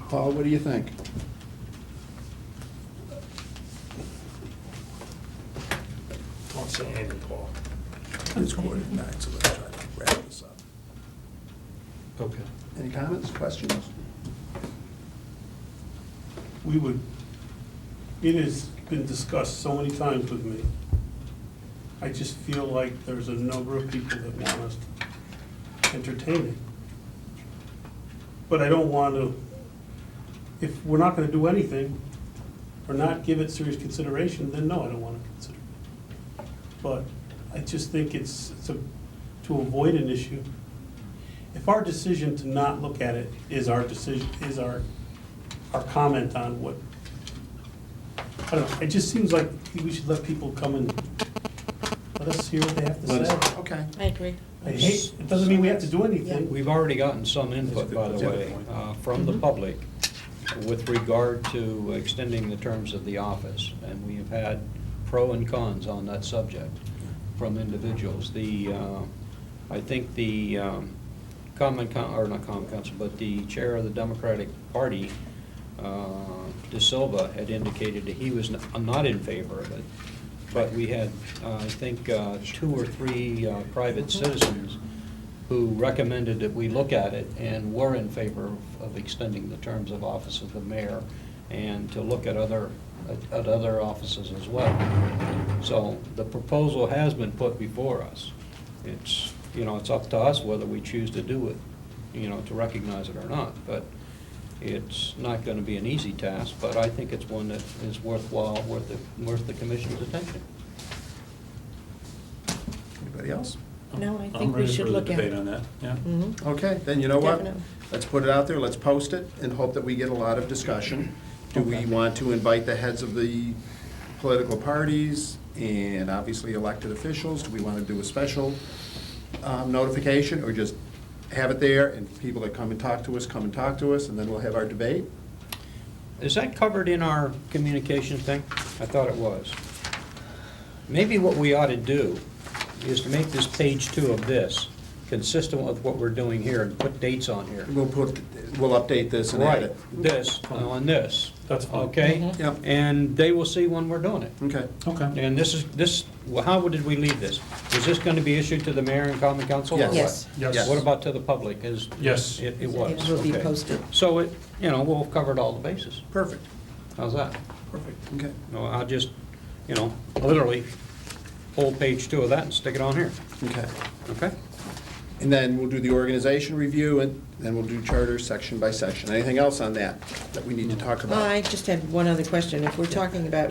Paul, what do you think? Don't say anything, Paul. It's 8:45, so let's try to wrap this up. Okay. Any comments, questions? It has been discussed so many times with me. I just feel like there's a number of people that want us to entertain it. But I don't want to, if we're not gonna do anything, or not give it serious consideration, then no, I don't wanna consider it. But I just think to avoid an issue. If our decision to not look at it is our decision, is our comment on what, I don't know, it just seems like we should let people come and let us hear what they have to say. Okay. I agree. I hate, it doesn't mean we have to do anything. We've already gotten some input, by the way, from the public with regard to extending the terms of the office, and we have had pro and cons on that subject from individuals. I think the not common council, but the chair of the Democratic Party, De Silva, had indicated that he was not in favor of it. But we had, I think, 2 or 3 private citizens who recommended that we look at it and were in favor of extending the terms of office of the mayor, and to look at other offices as well. So the proposal has been put before us. It's, it's up to us whether we choose to do it, to recognize it or not. But it's not going to be an easy task, but I think it's one that is worthwhile, worth the commission's attention. Anybody else? No, I think we should look at it. I'm ready for the debate on that, yeah. Mhm. Okay, then you know what? Definitely. Let's put it out there, let's post it, and hope that we get a lot of discussion. Do we want to invite the heads of the political parties and obviously elected officials? Do we want to do a special notification, or just have it there, and people that come and talk to us, and then we'll have our debate? Is that covered in our communication thing? I thought it was. Maybe what we ought to do is to make this page 2 of this consistent with what we're doing here, and put dates on here. We'll update this and add Right, it. this, on this. That's fine. Okay? Yep. And they will see when we're doing it. Okay. Okay. And well, how did we leave this? Is this going to be issued to the mayor and common council? or what? Yes. Yes. What about to the public? Yes. It was. It will be okay. posted. So we'll have covered all the bases. Perfect. How's that? Perfect. Okay. I'll just, literally pull page 2 of that and stick it on here. Okay. Okay? And then we'll do the organization review, and then we'll do charter section by section. Anything else on that we need to talk about? I just had one other question. If we're talking about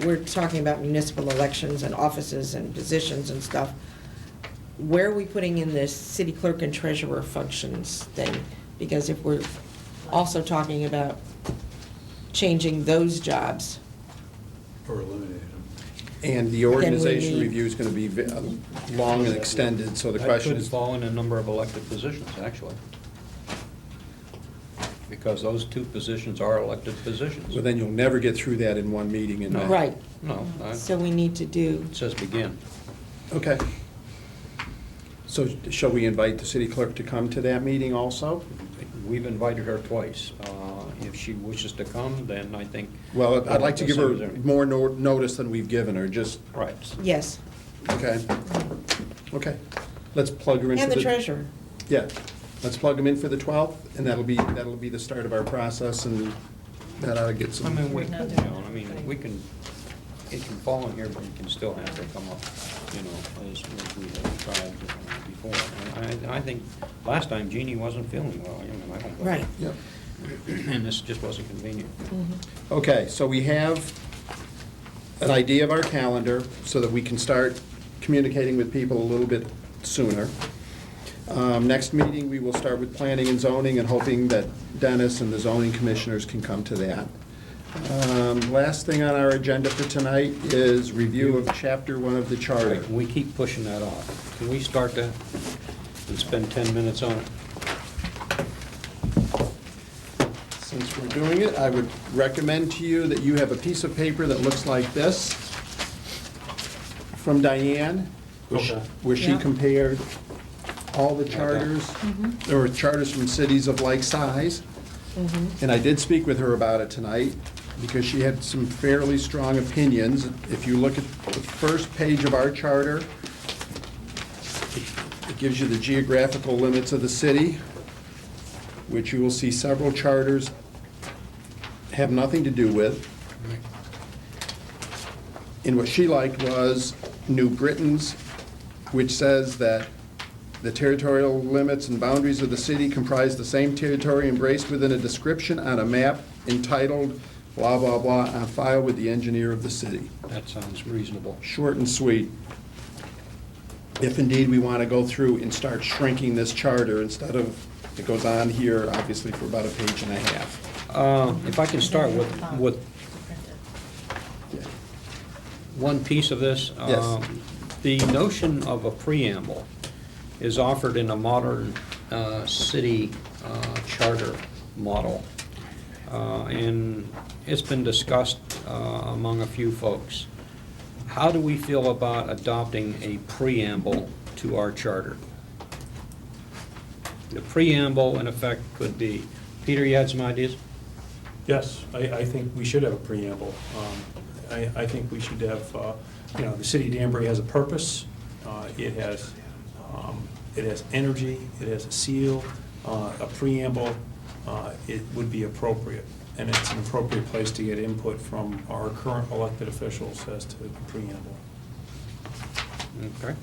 municipal elections and offices and positions and stuff, where are we putting in this city clerk and treasurer functions thing? Because if we're also talking about changing those jobs, Or eliminated them. And the organization need- review is going to be long and extended, so the question That could is, fall in a number of elected positions, actually. Because those 2 positions are elected positions. well, then you'll never get through that in one meeting in May. right, No, so we need to do, it says begin. Okay. So shall we invite the city clerk to come to that meeting also? We've invited her twice. If she wishes to come, then I think. Well, I'd like to give her Same as every- more notice than we've given her, just, Right. yes, okay? Okay. Let's plug her in for and the treasurer. Yeah, let's plug them in for the 12th, and that'll be the start of our process, and that ought to get I some. mean, we can, it can fall in here, but you can still have her come up, as we have tried before. I think last time Jeannie wasn't feeling well, I don't. Right. Yep. And this just wasn't convenient. Mhm. Okay, so we have an idea of our calendar so that we can start communicating with people a little bit sooner. Next meeting, we will start with planning and zoning and hoping that Dennis and the zoning commissioners can come to that. Last thing on our agenda for tonight is review of Chapter 1 of the Charter. We keep pushing that off. Can we start that and spend 10 minutes on it? Since we're doing it, I would recommend to you that you have a piece of paper that looks like this from Diane, Okay. where she Yeah. compared all the charters. There were charters from cities of like size. And I did speak with her about it tonight, because she had some fairly strong opinions. If you look at the first page of our charter, it gives you the geographical limits of the city, which you will see several charters have nothing to do with. And what she liked was New Britain's, which says that the territorial limits and boundaries of the city comprise the same territory embraced within a description on a map entitled blah, blah, blah, on file with the engineer of the city. That sounds reasonable. Short and sweet. If indeed we want to go through and start shrinking this charter instead of, it goes on here, obviously, for about a page and a half. If I can start with one piece of this. Yes. The notion of a preamble is offered in a modern city charter model. And it's been discussed among a few folks. How do we feel about adopting a preamble to our charter? The preamble, in effect, could be, Peter, you had some ideas? Yes, I think we should have a preamble. I think we should have, the city of Danbury has a purpose. It has energy, it has a seal, a preamble. It would be appropriate. And it's an appropriate place to get input from our current elected officials as to the preamble. Okay.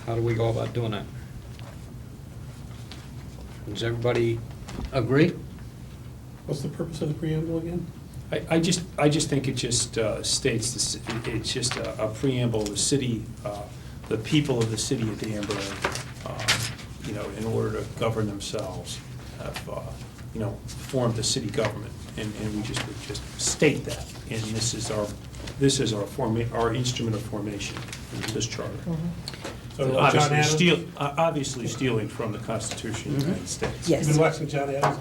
How do we go about doing that? Does everybody agree? What's the purpose of the preamble again? I just think it just states, it's just a preamble, the city, the people of the city of Danbury, in order to govern themselves, have, formed a city government, and we just would just state that, and this is our instrument of formation, this charter. So John Adams? Obviously stealing from the Constitution of the United States. You've Yes, been watching John Adams?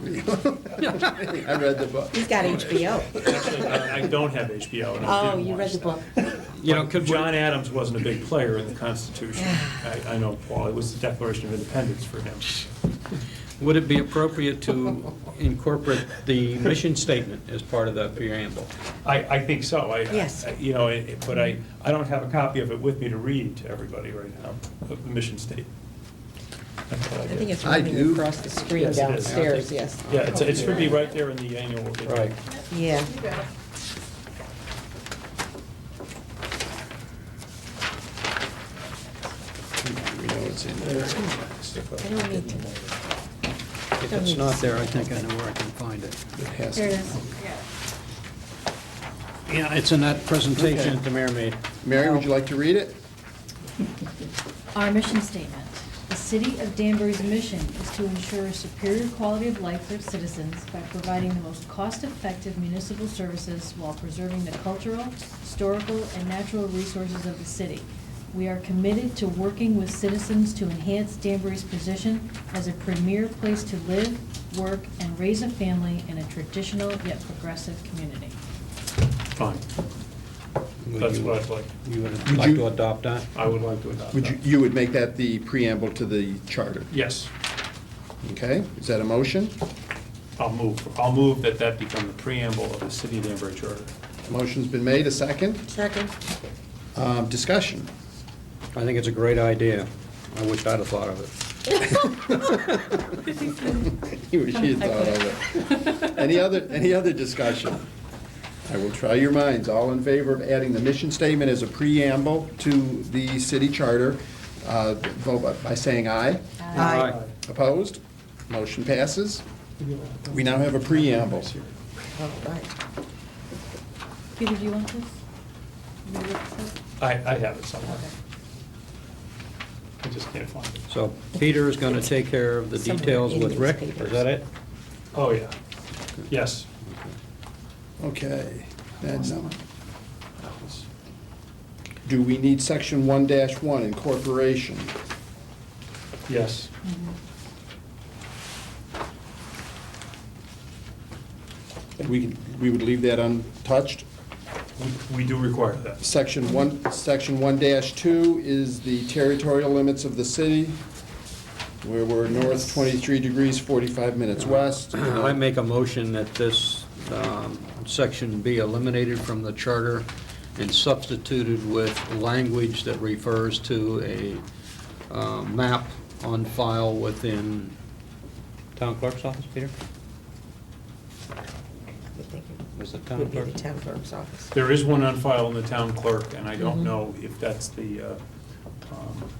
I read the book. he's got HBO. Actually, I don't have HBO, and I Oh, didn't you read watch the that. book. Could John Adams wasn't a big player in the Constitution. I know, Paul, it was the Declaration of Independence for him. Would it be appropriate to incorporate the mission statement as part of the preamble? I think so. Yes. But I don't have a copy of it with me to read to everybody right now, of the mission statement. That's what I think it's I running do. across the screen Yes, it is. downstairs, yes. Yeah, it should be right there in the annual. Right. Yeah. We know it's in there. I don't need to. If it's not there, I think I know where I can find it. It has There to. it is. Yeah, it's in that presentation that the mayor made. Mary, would you like to read it? Our mission statement. The City of Danbury's mission is to ensure superior quality of life for its citizens by providing the most cost-effective municipal services while preserving the cultural, historical, and natural resources of the city. We are committed to working with citizens to enhance Danbury's position as a premier place to live, work, and raise a family in a traditional yet progressive community. Fine. Would That's you- what I'd like. You would Would like you- to adopt that? I would like to adopt Would that. you would make that the preamble to the charter? Yes, Okay, is that a motion? I'll move that become the preamble of the City of Danbury Charter. Motion's been made, a second. Second. Discussion. I think it's a great idea. I wish I'd have thought of it. You wish you'd thought of it. Any other discussion? I will try your minds. All in favor of adding the mission statement as a preamble to the city charter, vote by saying aye. Aye. Opposed? Motion passes. We now have a preamble. All right. Peter, do you want this? You read this? I have it somewhere. I just can't find it. So Peter is going to take care of the Somewhere details in with these Rick, papers. is that it? Oh, yeah. Yes. Okay. And, do we need section 1-1, incorporation? Yes. And we would leave that untouched? We do require that. Section 1-2 is the territorial limits of the city, where we're north 23 degrees, 45 minutes west. I make a motion that this section be eliminated from the charter and substituted with language that refers to a map on file within town clerk's office, Peter? I think Was it it town would be clerk? the town clerk's office. There is one on file in the town clerk, and I don't know if that's the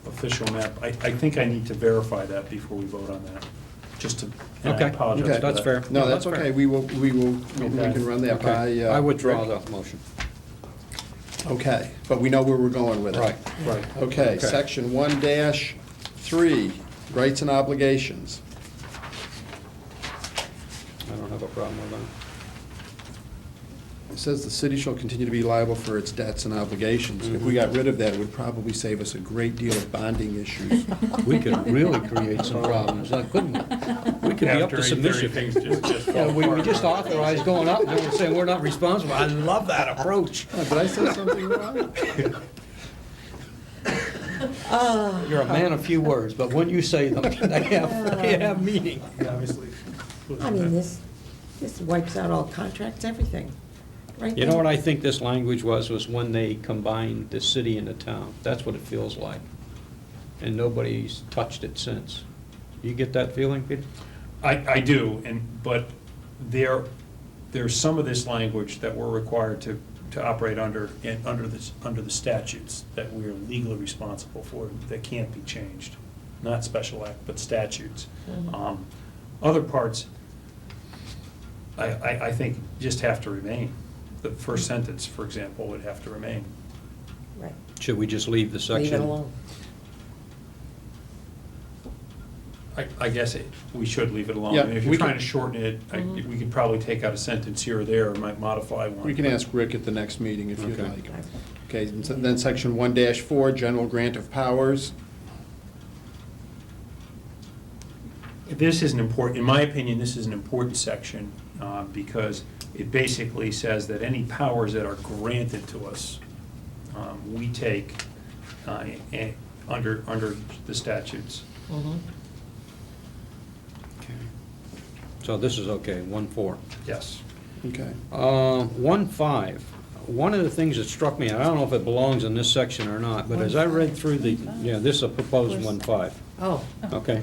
official map. I think I need to verify that before we vote on that, just to, and I Okay. apologize Okay. for That's that. fair. No, that's fair. okay, we can run that by. Okay. I withdraw Rick. the motion. Okay, but we know where we're going with it. Right. Right. Okay, Okay. section 1-3, rights and obligations. I don't have a problem with that. It says the city shall continue to be liable for its debts and obligations. If we got rid of that, it would probably save us a great deal of bonding issues. We could really create some problems, couldn't we? We could be up After to 8:30, submission. things just Yeah, fall we apart. just authorized going up, and then we're saying we're not responsible. I love that approach. Oh, did I say something wrong? You're a man of few words, but when you say them, they have meaning. Obviously. I mean, this wipes out all contracts, everything, right You know there. what I think this language was when they combined the city and the town. That's what it feels like. And nobody's touched it since. You get that feeling, Peter? I do, but there's some of this language that we're required to operate under the statutes that we're legally responsible for, that can't be changed. Not special act, but statutes. Other parts, I think just have to remain. The first sentence, for example, would have to remain. Right. Should we just leave the section? Leave it alone. I guess we should leave it alone. Yeah, I mean, if we you're trying can- to shorten it, we could probably take out a sentence here or there, or might modify one. We can ask Rick at the next meeting if you'd Okay. like. Okay, and so then section 1-4, general grant of powers. This is an important, in my opinion, this is an important section, because it basically says that any powers that are granted to us, we take under the statutes. Mhm. So this is okay, 1-4. Yes. Okay. 1-5, one of the things that struck me, and I don't know if it belongs in this section or not, but as I read through the, yeah, this is a proposed 1-5. Oh, Okay.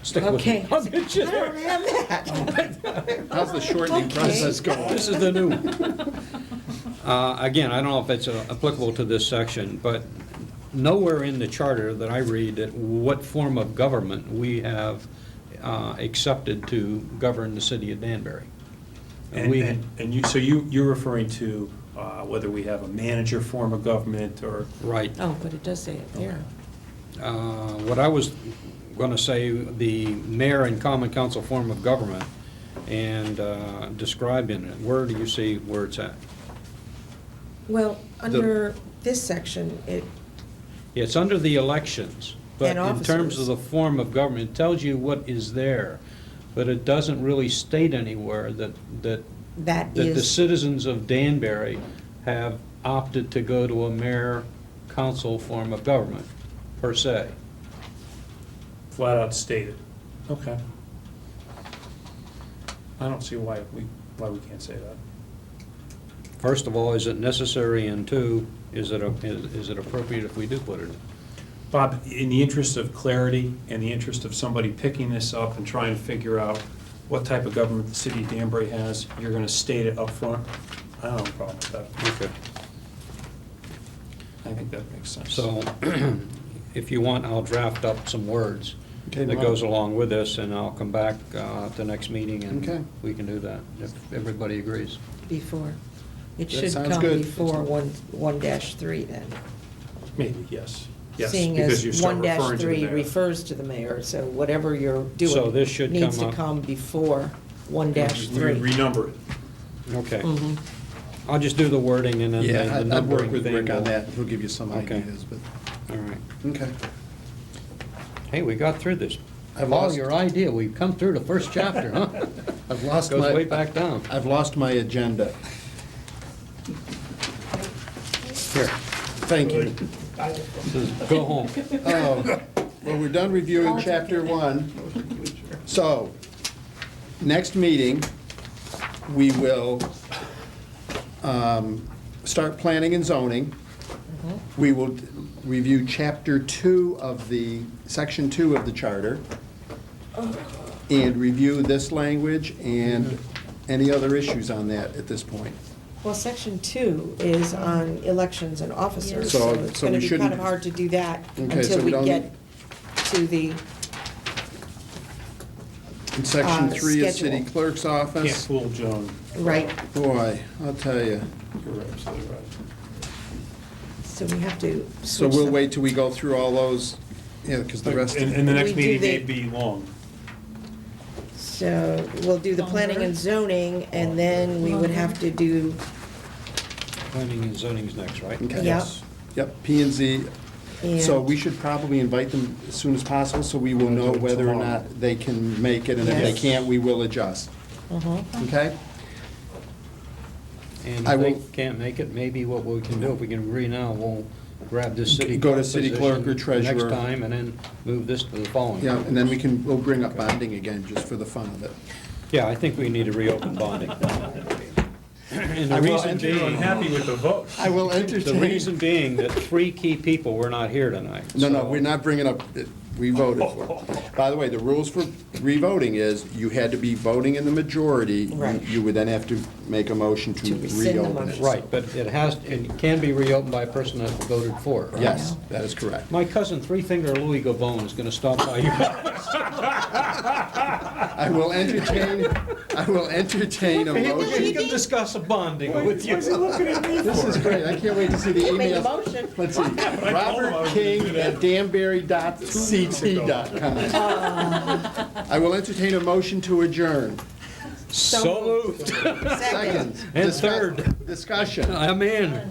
Stick with me. okay. I'll get you I there. don't have that. How's the shortening Okay. process going? This is the new one. Again, I don't know if it's applicable to this section, but nowhere in the charter that I read that what form of government we have accepted to govern the city of Danbury. And We- so you're referring to whether we have a manager form of government or, Right. Oh, but it does say it there. What I was going to say, the mayor and common council form of government, and describe in it, where do you see where it's at? Well, under this section, It's under the elections, but And in terms officers. of the form of government, it tells you what is there, but it doesn't really state anywhere that that that the is, citizens of Danbury have opted to go to a mayor-council form of government, per se. flat out stated. Okay. I don't see why we can't say that. First of all, is it necessary, and two, is it appropriate if we do put it in? Bob, in the interest of clarity, in the interest of somebody picking this up and trying to figure out what type of government the city of Danbury has, you're gonna state it up front. I don't have a problem with that. Okay. I think that makes sense. So, if you want, I'll draft up some words Okay, that Bob. goes along with this, and I'll come back at the next meeting, Okay. and we can do that, if everybody agrees. before. It That should sounds come good. before 1-3 then. Maybe, yes. Yes, Seeing because you as start referring to the 1-3 mayor. refers to the mayor, so whatever you're doing. So this should needs come to up- come before We 1-3. renumber it. Okay. Mhm. I'll just do the wording and then Yeah, the I'd work numbering with thing Rick on will- that, he'll give you some Okay. ideas, but, All right. okay. Hey, we got through this. I've Paul, lost- your idea, we've come through the first chapter, huh? I've lost Goes my. way back down. I've lost my agenda. Here, Thank you. says go home. Oh, well, we're done reviewing chapter 1. So, next meeting, we will start planning and zoning. We will review chapter 2 of section 2 of the charter, and review this language and any other issues on that at this point. Well, section 2 is on elections and officers, So- so it's so gonna we be kind of shouldn't- hard to do that Okay, so until we we don't- get to the, And section 3 is city schedule. clerk's Can't office. fool Joan. right, Boy, I'll tell you. You're absolutely right. so we have to So switch we'll them. wait till we go through all those, yeah, because the rest. And the next We do meeting may the- be long. So we'll do the planning and zoning, and then we would have to do, Planning and zoning's next, right? Okay. Yep. Yep, P and Z. So and, we should probably invite them as soon as possible, so we will We'll know do it whether or tomorrow. not they can make it, and if they Yes. can't, we will adjust. Mhm. Okay? And I if they will- can't make it, maybe what we can do, if we can agree now, we'll grab this city Go to clerk city clerk or position treasurer. next time, and then move this to the following. Yeah, and then we'll bring up bonding again, just for the fun of it. Yeah, I think we need to reopen bonding. And I the will reason enter- You're being, unhappy with the vote. I will the entertain. reason being that 3 key people were not here tonight. No, so- we're not bringing up, we voted for. By the way, the rules for revoting is you had to be voting in the majority. Right. You would then have to make a motion to To rescind the reopen it. motion. Right, but it can be reopened by a person that voted for it, right? Yes, that is correct. My cousin, Three Finger Louis Gavone, is gonna stop by your house. I will entertain a He motion. can discuss a bonding with you. This is great, I can't wait to see the you made the emails. motion. Let's see, Robert King at danbury.ct.com. I will entertain a motion to adjourn. So moved. Second. And third. Discussion. I'm in.